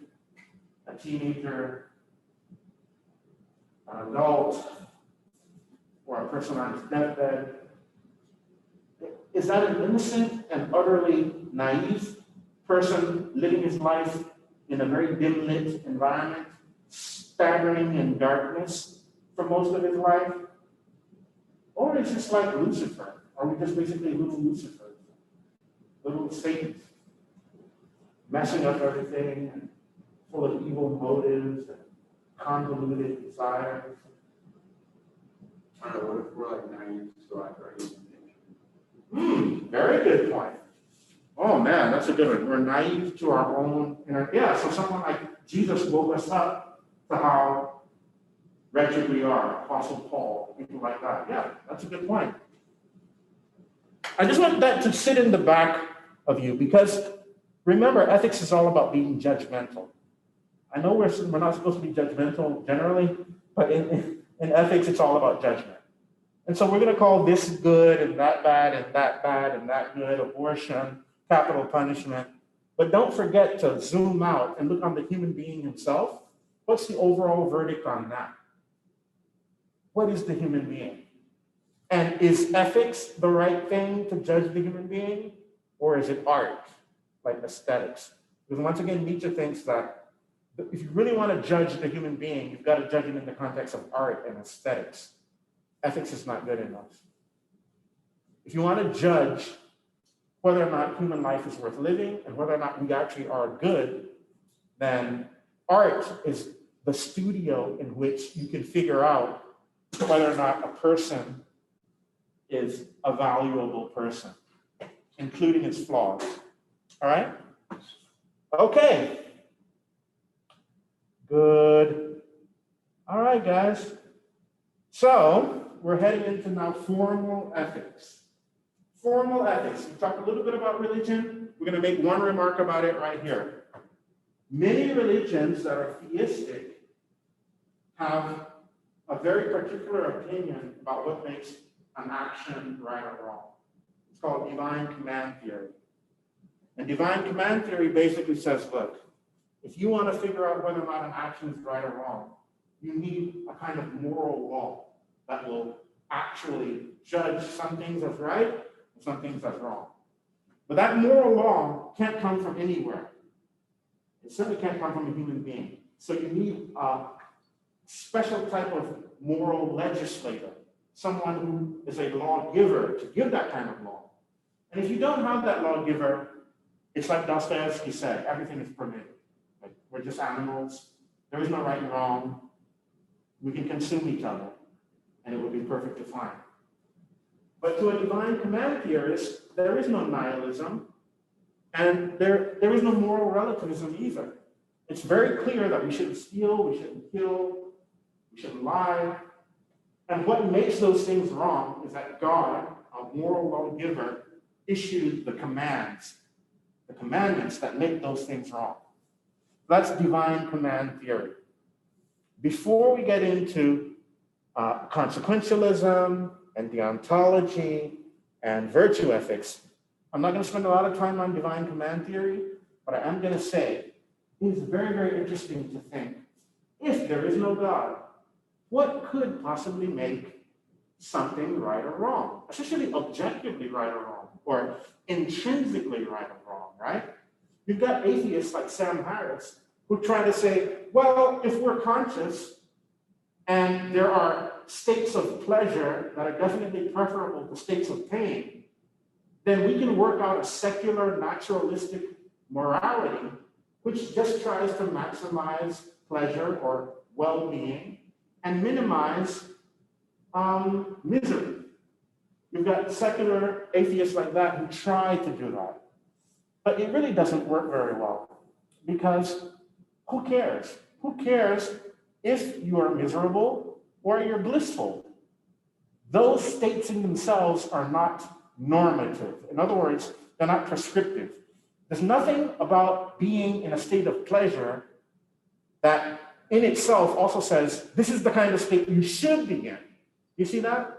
a teenager, an adult, or a person on his deathbed? Is that an innocent and utterly naive person living his life in a very dim-lit environment, staggering in darkness for most of his life? Or it's just like Lucifer. Are we just basically little Lucifer, little Satans, messing up everything, and full of evil motives and convoluted desires? I don't know, what if we're like naive to our nature? Very good point. Oh man, that's a good one. We're naive to our own inner. Yeah, so someone like Jesus woke us up to how wretched we are. Apostle Paul, people like that. Yeah, that's a good point. I just want that to sit in the back of you because remember, ethics is all about being judgmental. I know we're not supposed to be judgmental generally, but in ethics, it's all about judgment. And so we're going to call this good and that bad and that bad and that good, abortion, capital punishment. But don't forget to zoom out and look on the human being himself. What's the overall verdict on that? What is the human being? And is ethics the right thing to judge the human being? Or is it art, like aesthetics? Because once again, Nietzsche thinks that if you really want to judge the human being, you've got to judge him in the context of art and aesthetics. Ethics is not good enough. If you want to judge whether or not human life is worth living and whether or not we actually are good, then art is the studio in which you can figure out whether or not a person is a valuable person, including its flaws. All right? Okay. Good. All right, guys. So we're heading into now formal ethics. Formal ethics. We talked a little bit about religion. We're going to make one remark about it right here. Many religions that are theistic have a very particular opinion about what makes an action right or wrong. It's called divine command theory. And divine command theory basically says, look, if you want to figure out whether or not an action is right or wrong, you need a kind of moral law that will actually judge some things as right and some things as wrong. But that moral law can't come from anywhere. It certainly can't come from a human being. So you need a special type of moral legislator, someone who is a lawgiver to give that kind of law. And if you don't have that lawgiver, it's like Dostoevsky said, everything is permitted. Like, we're just animals. There is no right and wrong. We can consume each other, and it will be perfectly fine. But to a divine command theorist, there is no nihilism, and there is no moral relativism either. It's very clear that we shouldn't steal, we shouldn't kill, we shouldn't lie. And what makes those things wrong is that God, a moral lawgiver, issued the commandments that make those things wrong. That's divine command theory. Before we get into consequentialism and deontology and virtue ethics, I'm not going to spend a lot of time on divine command theory, but I am going to say it is very, very interesting to think, if there is no God, what could possibly make something right or wrong, especially objectively right or wrong, or intrinsically right or wrong, right? You've got atheists like Sam Harris who try to say, well, if we're conscious and there are states of pleasure that are definitely preferable to states of pain, then we can work out a secular, naturalistic morality which just tries to maximize pleasure or well-being and minimize misery. You've got secular atheists like that who try to do that. But it really doesn't work very well because who cares? Who cares if you are miserable or you're blissful? Those states in themselves are not normative. In other words, they're not prescriptive. There's nothing about being in a state of pleasure that in itself also says, this is the kind of state you should be in. You see that?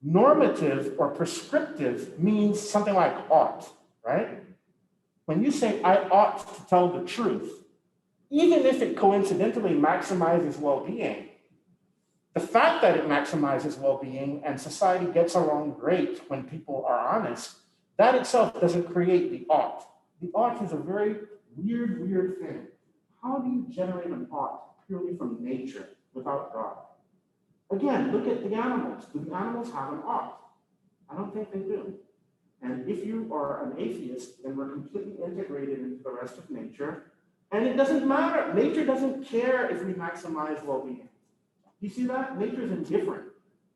Normative or prescriptive means something like ought, right? When you say, I ought to tell the truth, even if it coincidentally maximizes well-being, the fact that it maximizes well-being and society gets along great when people are honest, that itself doesn't create the ought. The ought is a very weird thing. How do you generate an ought purely from nature without God? Again, look at the animals. Do the animals have an ought? I don't think they do. And if you are an atheist, then we're completely integrated into the rest of nature. And it doesn't matter. Nature doesn't care if we maximize well-being. You see that? Nature is indifferent.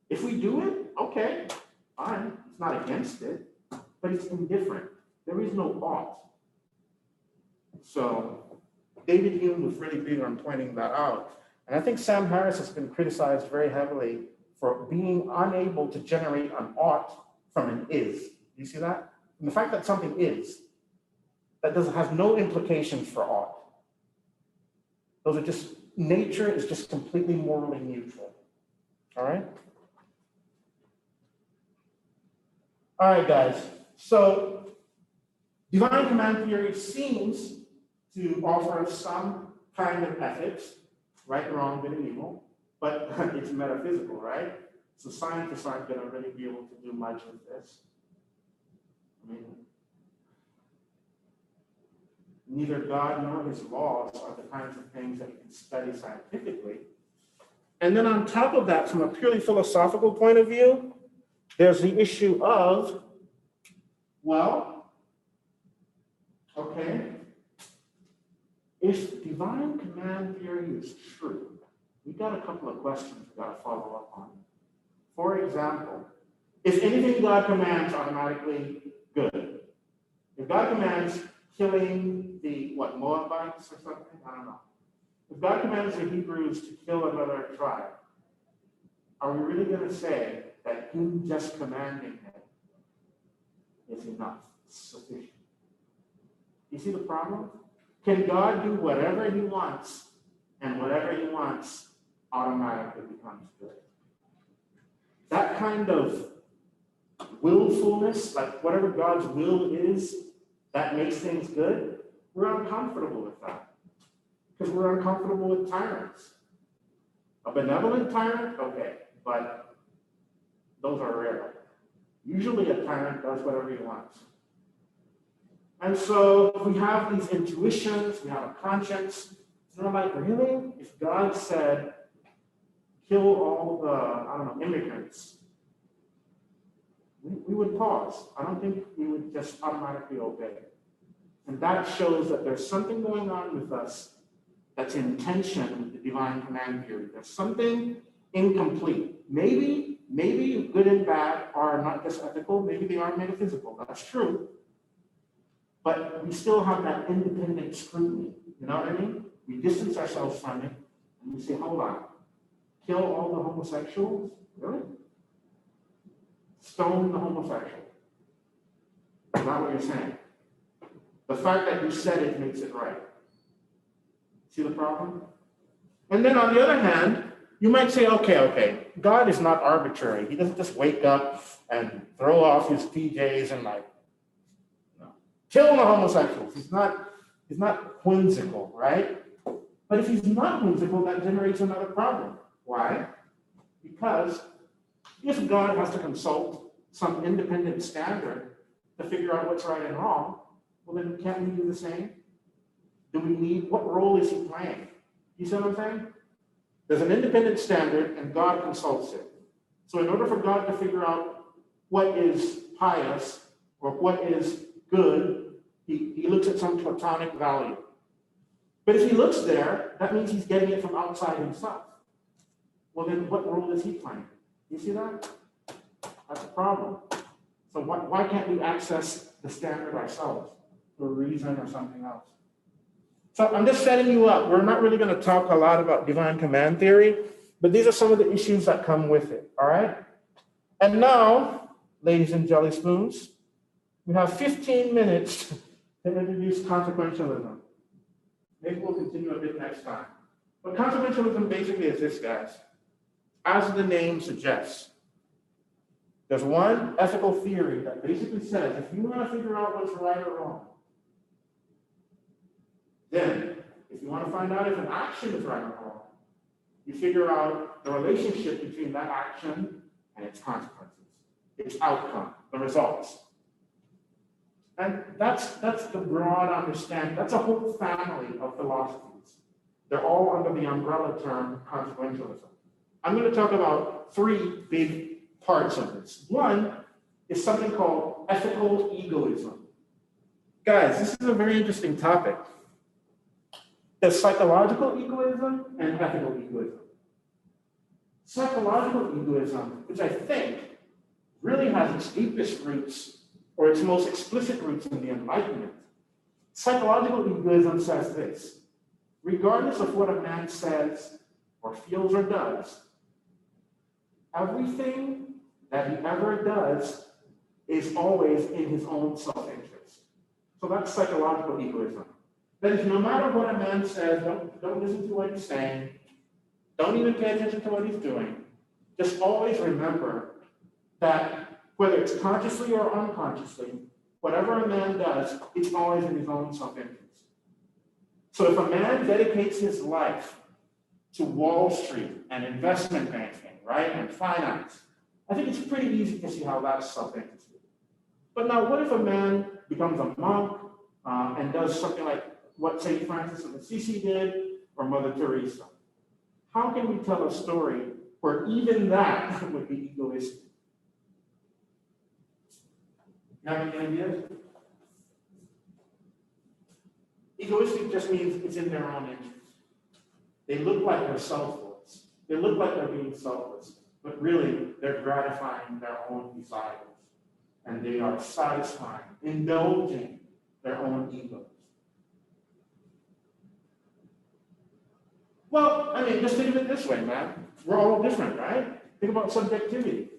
If we do it, okay, fine. It's not against it, but it's indifferent. There is no ought. So David Hume was really big on pointing that out. And I think Sam Harris has been criticized very heavily for being unable to generate an ought from an is. You see that? And the fact that something is, that has no implications for ought. Those are just, nature is just completely morally neutral. All right? All right, guys. So divine command theory seems to offer us some kind of ethics, right, wrong, good, and evil, but it's metaphysical, right? So scientists aren't going to really be able to do much with this. I mean, neither God nor his laws are the kinds of things that you can study scientifically. And then on top of that, from a purely philosophical point of view, there's the issue of, well, okay, if divine command theory is true, we've got a couple of questions we've got to follow up on. For example, is anything God commands automatically good? If God commands killing the, Moabites or something? I don't know. If God commands the Hebrews to kill another tribe, are we really going to say that him just commanding it is enough, sufficient? You see the problem? Can God do whatever he wants, and whatever he wants automatically becomes good? That kind of willfulness, like whatever God's will is, that makes things good, we're uncomfortable with that. Because we're uncomfortable with tyrants. A benevolent tyrant, okay, but those are rare. Usually a tyrant does whatever he wants. And so we have these intuitions, we have a conscience. So I'm like, really? If God said, kill all the, immigrants, we would pause. I don't think we would just automatically obey. And that shows that there's something going on with us that's in tension with the divine command theory. There's something incomplete. Maybe good and bad are not just ethical, maybe they are metaphysical. That's true. But we still have that independent scrutiny. You know what I mean? We distance ourselves from it and we say, hold on, kill all the homosexuals? Really? Stone the homosexual. Is that what you're saying? The fact that you said it makes it right. See the problem? And then on the other hand, you might say, okay, God is not arbitrary. He doesn't just wake up and throw off his PJs and kill the homosexuals. He's not whimsical, right? But if he's not whimsical, that generates another problem. Why? Because if God has to consult some independent standard to figure out what's right and wrong, well, then can't we do the same? What role is he playing? You see what I'm saying? There's an independent standard and God consults it. So in order for God to figure out what is pious or what is good, he looks at some platonic value. But if he looks there, that means he's getting it from outside himself. Well, then what role is he playing? You see that? That's a problem. So why can't we access the standard ourselves for reason or something else? So I'm just setting you up. We're not really going to talk a lot about divine command theory, but these are some of the issues that come with it, all right? And now, ladies and jelly spoons, we have 15 minutes to introduce consequentialism. Maybe we'll continue a bit next time. But consequentialism basically is this, guys. As the name suggests, there's one ethical theory that basically says if you want to figure out what's right or wrong, then if you want to find out if an action is right or wrong, you figure out the relationship between that action and its consequences, its outcome, the results. And that's the broad understanding. That's a whole family of philosophies. They're all under the umbrella term consequentialism. I'm going to talk about three big parts of this. One is something called ethical egoism. Guys, this is a very interesting topic. There's psychological egoism and ethical egoism. Psychological egoism, which I think really has its deepest roots or its most explicit roots in the Enlightenment. Psychological egoism says this: regardless of what a man says or feels or does, everything that he ever does is always in his own self-interest. So that's psychological egoism. That is, no matter what a man says, don't listen to what he's saying, don't even pay attention to what he's doing. Just always remember that whether it's consciously or unconsciously, whatever a man does, it's always in his own self-interest. So if a man dedicates his life to Wall Street and investment banking, right, and finance, I think it's pretty easy to see how that's self-interested. But now, what if a man becomes a monk and does something like what St. Francis of Assisi did or Mother Teresa? How can we tell a story where even that would be egoistic? You have any ideas? Egoistic just means it's in their own interest. They look like they're selfless. They look like they're being selfless, but really they're gratifying their own desires. And they are satisfying, indulging their own egos. Well, I mean, just think of it this way, man. We're all different, right? Think about subjectivity.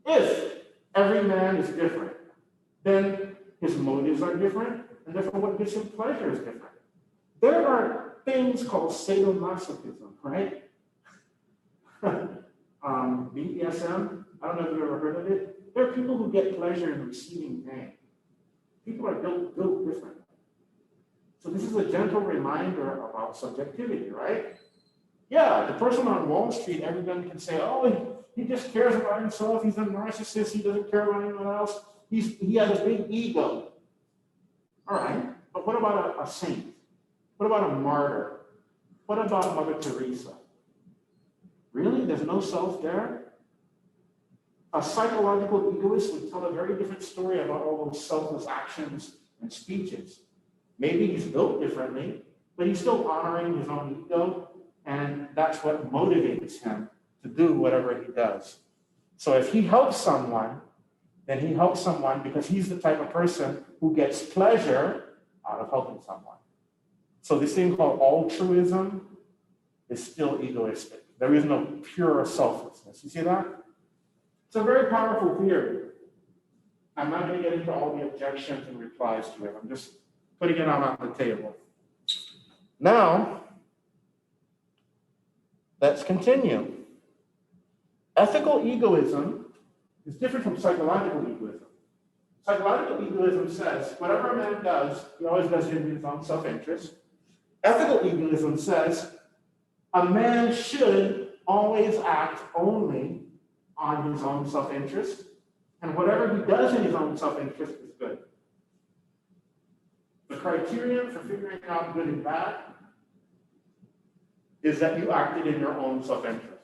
If every man is different, then his motives are different, and therefore what gives him pleasure is different. There are things called sadomasochism, right? BDSM, I don't know if you've ever heard of it. There are people who get pleasure in receiving pain. People are built different. So this is a gentle reminder about subjectivity, right? Yeah, the person on Wall Street, everyone can say, oh, he just cares about himself. He's a narcissist. He doesn't care about anyone else. He has a big ego. All right, but what about a saint? What about a martyr? What about Mother Teresa? Really? There's no self there? A psychological egoist would tell a very different story about all those selfless actions and speeches. Maybe he's built differently, but he's still honoring his own ego, and that's what motivates him to do whatever he does. So if he helps someone, then he helps someone because he's the type of person who gets pleasure out of helping someone. So this thing called altruism is still egoistic. There is no pure selflessness. You see that? It's a very powerful theory. I'm not going to get into all the objections and replies to it. I'm just putting it out on the table. Now, let's continue. Ethical egoism is different from psychological egoism. Psychological egoism says whatever a man does, he always does it in his own self-interest. Ethical egoism says a man should always act only on his own self-interest, and whatever he does in his own self-interest is good. The criterion for figuring out good and bad is that you acted in your own self-interest.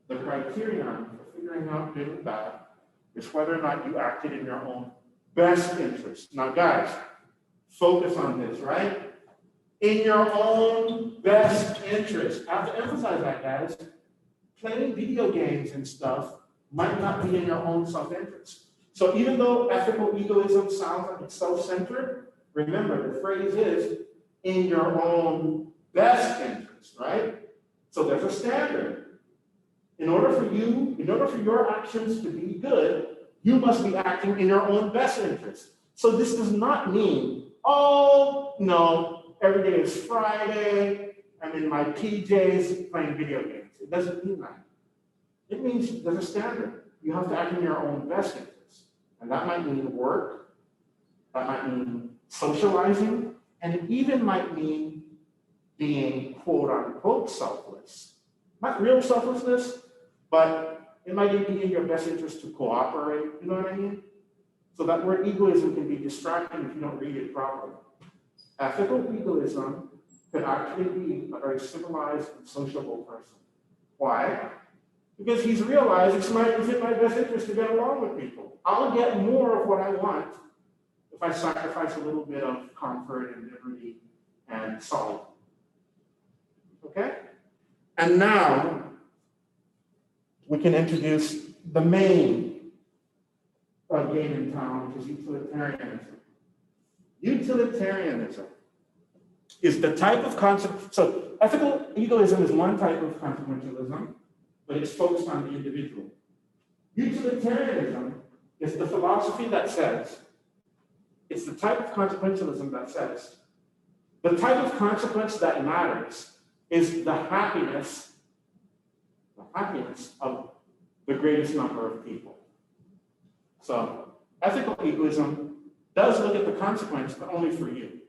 The criterion for figuring out good and bad is whether or not you acted in your own best interest. Now, guys, focus on this, right? In your own best interest. I have to emphasize that, guys. Playing video games and stuff might not be in your own self-interest. So even though ethical egoism sounds like it's self-centered, remember the phrase is in your own best interest, right? So there's a standard. In order for your actions to be good, you must be acting in your own best interest. So this does not mean, oh, no, every day is Friday, I'm in my PJs playing video games. It doesn't mean that. It means there's a standard. You have to act in your own best interest. And that might mean work, that might mean socializing, and it even might mean being quote unquote selfless. Not real selflessness, but it might be in your best interest to cooperate, you know what I mean? So that word egoism can be distracting if you don't read it properly. Ethical egoism could actually be a very civilized and sociable person. Why? Because he's realized it's in my best interest to get along with people. I'll get more of what I want if I sacrifice a little bit of comfort and liberty and solitude. Okay? And now we can introduce the main game in town, which is utilitarianism. Utilitarianism is the type of concept. So ethical egoism is one type of consequentialism, but it's focused on the individual. Utilitarianism is the philosophy that says, it's the type of consequentialism that says, the type of consequence that matters is the happiness of the greatest number of people. So ethical egoism does look at the consequence, but only for you.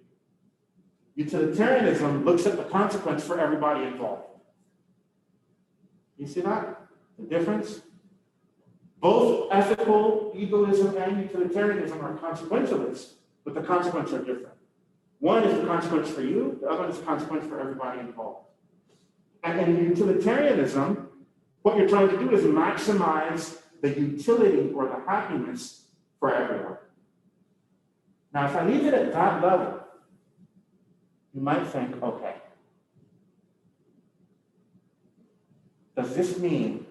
Utilitarianism looks at the consequence for everybody involved. You see that? The difference? Both ethical egoism and utilitarianism are consequentialists, but the consequences are different. One is the consequence for you, the other is the consequence for everybody involved. And in utilitarianism, what you're trying to do is maximize the utility or the happiness for everyone. Now, if I leave it at that level, you might think, okay, does this mean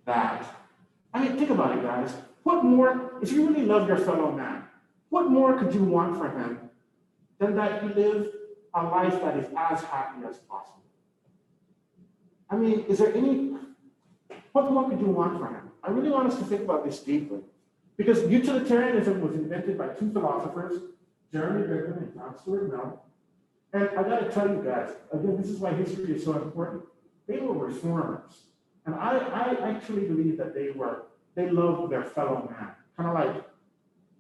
that, think about it, guys. What more, if you really love your fellow man, what more could you want for him than that he live a life that is as happy as possible? Is there what more could you want for him? I really want us to think about this deeply. Because utilitarianism was invented by two philosophers, Jeremy Bentham and John Stuart Mill. And I got to tell you guys, again, this is why history is so important. They were reformers. And I actually believe that they loved their fellow man, kind of like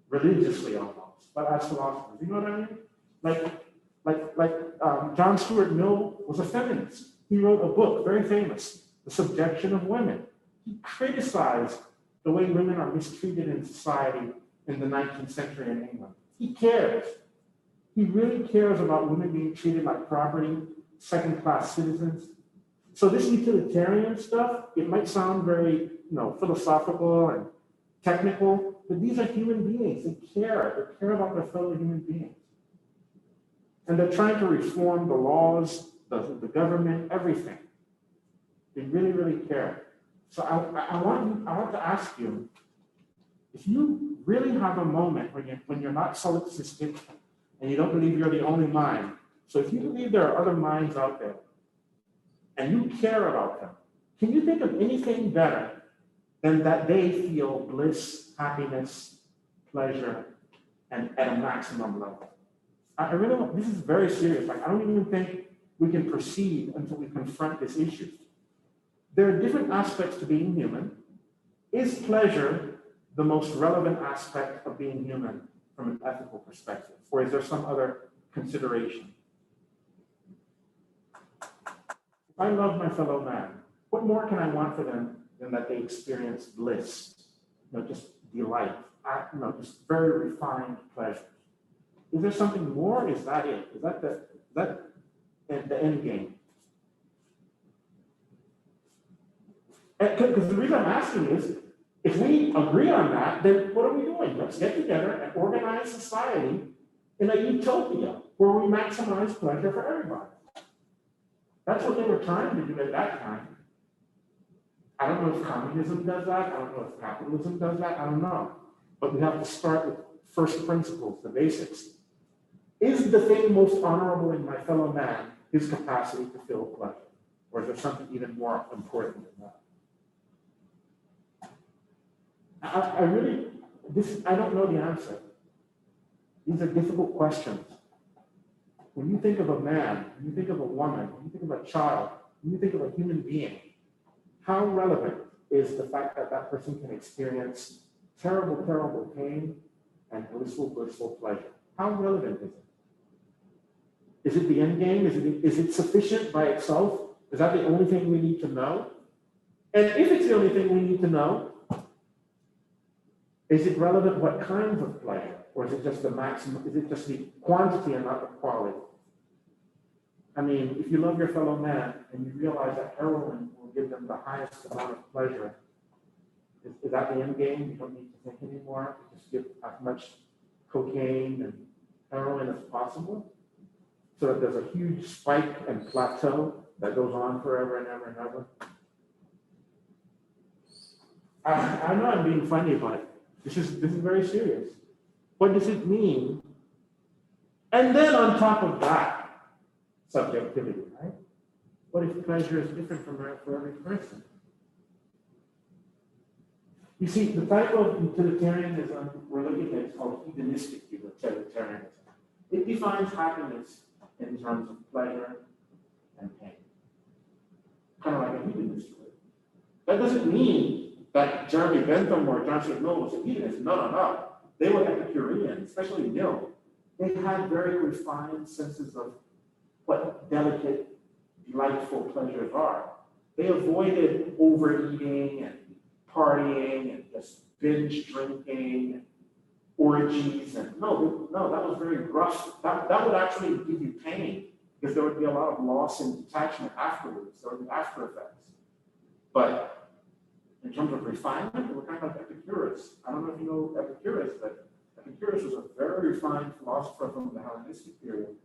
religiously almost, but as philosophers. You know what I mean? Like John Stuart Mill was a feminist. He wrote a book, very famous, The Subjection of Women. He criticized the way women are mistreated in society in the 19th century in England. He cares. He really cares about women being treated like property, second-class citizens. So this utilitarian stuff, it might sound very, philosophical and technical, but these are human beings. They care about their fellow human beings. And they're trying to reform the laws, the government, everything. They really, really care. So I want to ask you, if you really have a moment when you're not solipsistic and you don't believe you're the only mind, so if you believe there are other minds out there and you care about them, can you think of anything better than that they feel bliss, happiness, pleasure, and at a maximum level? I really don't, this is very serious. I don't even think we can proceed until we confront this issue. There are different aspects to being human. Is pleasure the most relevant aspect of being human from an ethical perspective? Or is there some other consideration? If I love my fellow man, what more can I want for them than that they experience bliss, just delight, just very refined pleasure? Is there something more? Is that it? Is that the end game? Because the reason I'm asking is, if we agree on that, then what are we doing? Let's get together and organize society in a utopia where we maximize pleasure for everybody. That's what they were trying to do at that time. I don't know if communism does that. I don't know if capitalism does that. I don't know. But we have to start with first principles, the basics. Is the thing most honorable in my fellow man his capacity to feel pleasure? Or is there something even more important than that? I don't know the answer. These are difficult questions. When you think of a man, when you think of a woman, when you think of a child, when you think of a human being, how relevant is the fact that that person can experience terrible, terrible pain and blissful, blissful pleasure? How relevant is it? Is it the end game? Is it sufficient by itself? Is that the only thing we need to know? And if it's the only thing we need to know, is it relevant what kinds of pleasure? Or is it just the maximum? Is it just the quantity and not the quality? I mean, if you love your fellow man and you realize that heroin will give them the highest amount of pleasure, is that the end game? You don't need to think anymore. You just give as much cocaine and heroin as possible, so that there's a huge spike and plateau that goes on forever and ever and ever. I know I'm being funny, but this is very serious. What does it mean? And then on top of that, subjectivity, right? What if pleasure is different for every person? You see, the type of utilitarianism we're looking at is called hedonistic utilitarianism. It defines happiness in terms of pleasure and pain. Kind of like a hedonist would. That doesn't mean that Jeremy Bentham or John Stuart Mill was a hedonist. No. They were Epicurean, especially Mill. They had very refined senses of what delicate, delightful pleasures are. They avoided overeating and partying and just binge drinking and orgies. And no, that was very rough. That would actually give you pain because there would be a lot of loss and detachment afterwards. There would be after effects. But in terms of refinement, they were kind of like Epicurus. I don't know if you know Epicurus, but Epicurus was a very refined philosopher from the Hellenistic period.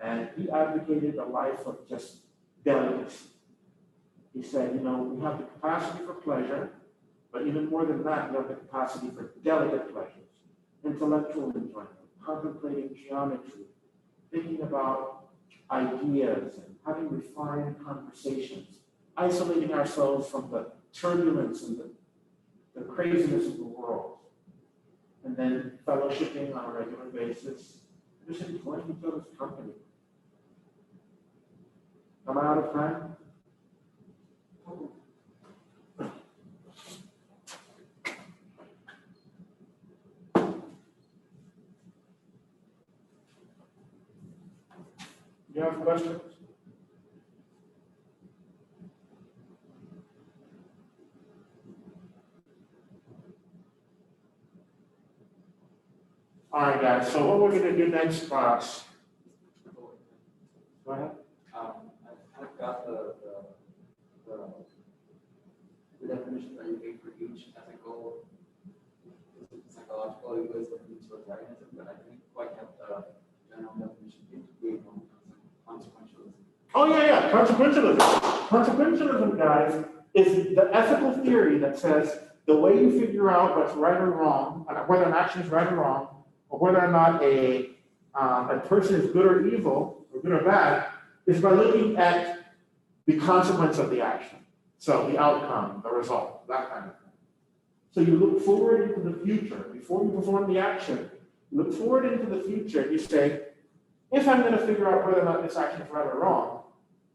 And he advocated a life of just delicacy. He said, we have the capacity for pleasure, but even more than that, we have the capacity for delicate pleasures, intellectual enjoyment, contemplating geometry, thinking about ideas and having refined conversations, isolating ourselves from the turbulence and the craziness of the world, and then fellowshipping on a regular basis, just enjoying each other's company. Am I out of time? You have questions? All right, guys. So what we're going to do next class? Go ahead. I've got the definition that you gave for each ethical, psychological, egoism, and utilitarianism, but I didn't quite get the general definition you gave on consequentialism. Oh, yeah. Consequentialism. Consequentialism, guys, is the ethical theory that says the way you figure out what's right or wrong, whether an action is right or wrong, or whether or not a person is good or evil, or good or bad, is by looking at the consequence of the action. So the outcome, the result, that kind of thing. So you look forward into the future. Before you perform the action, you look forward into the future and you say, if I'm going to figure out whether or not this action is right or wrong,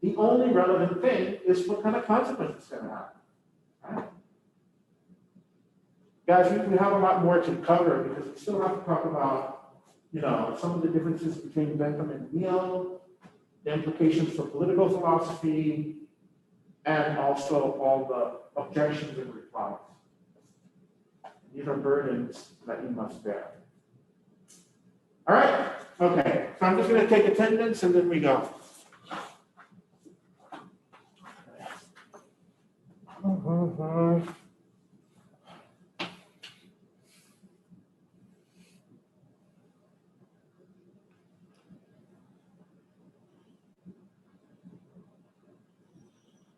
the only relevant thing is what kind of consequence it's going to have. Right? Guys, we have a lot more to cover because we still have to talk about, some of the differences between Bentham and Mill, the implications for political philosophy, and also all the objections and replies. These are burdens that you must bear. All right? Okay. So I'm just going to take attendance and then we go.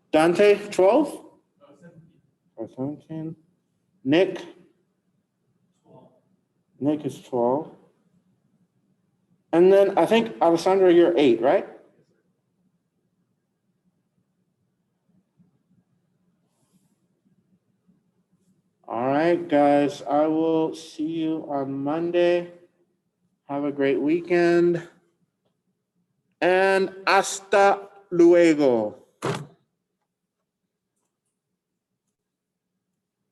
Dante, 12? 17. Nick? 12. Nick is 12. And then I think, Alessandro, you're 8, right? All right, guys. I will see you on Monday. Have a great weekend. And hasta luego.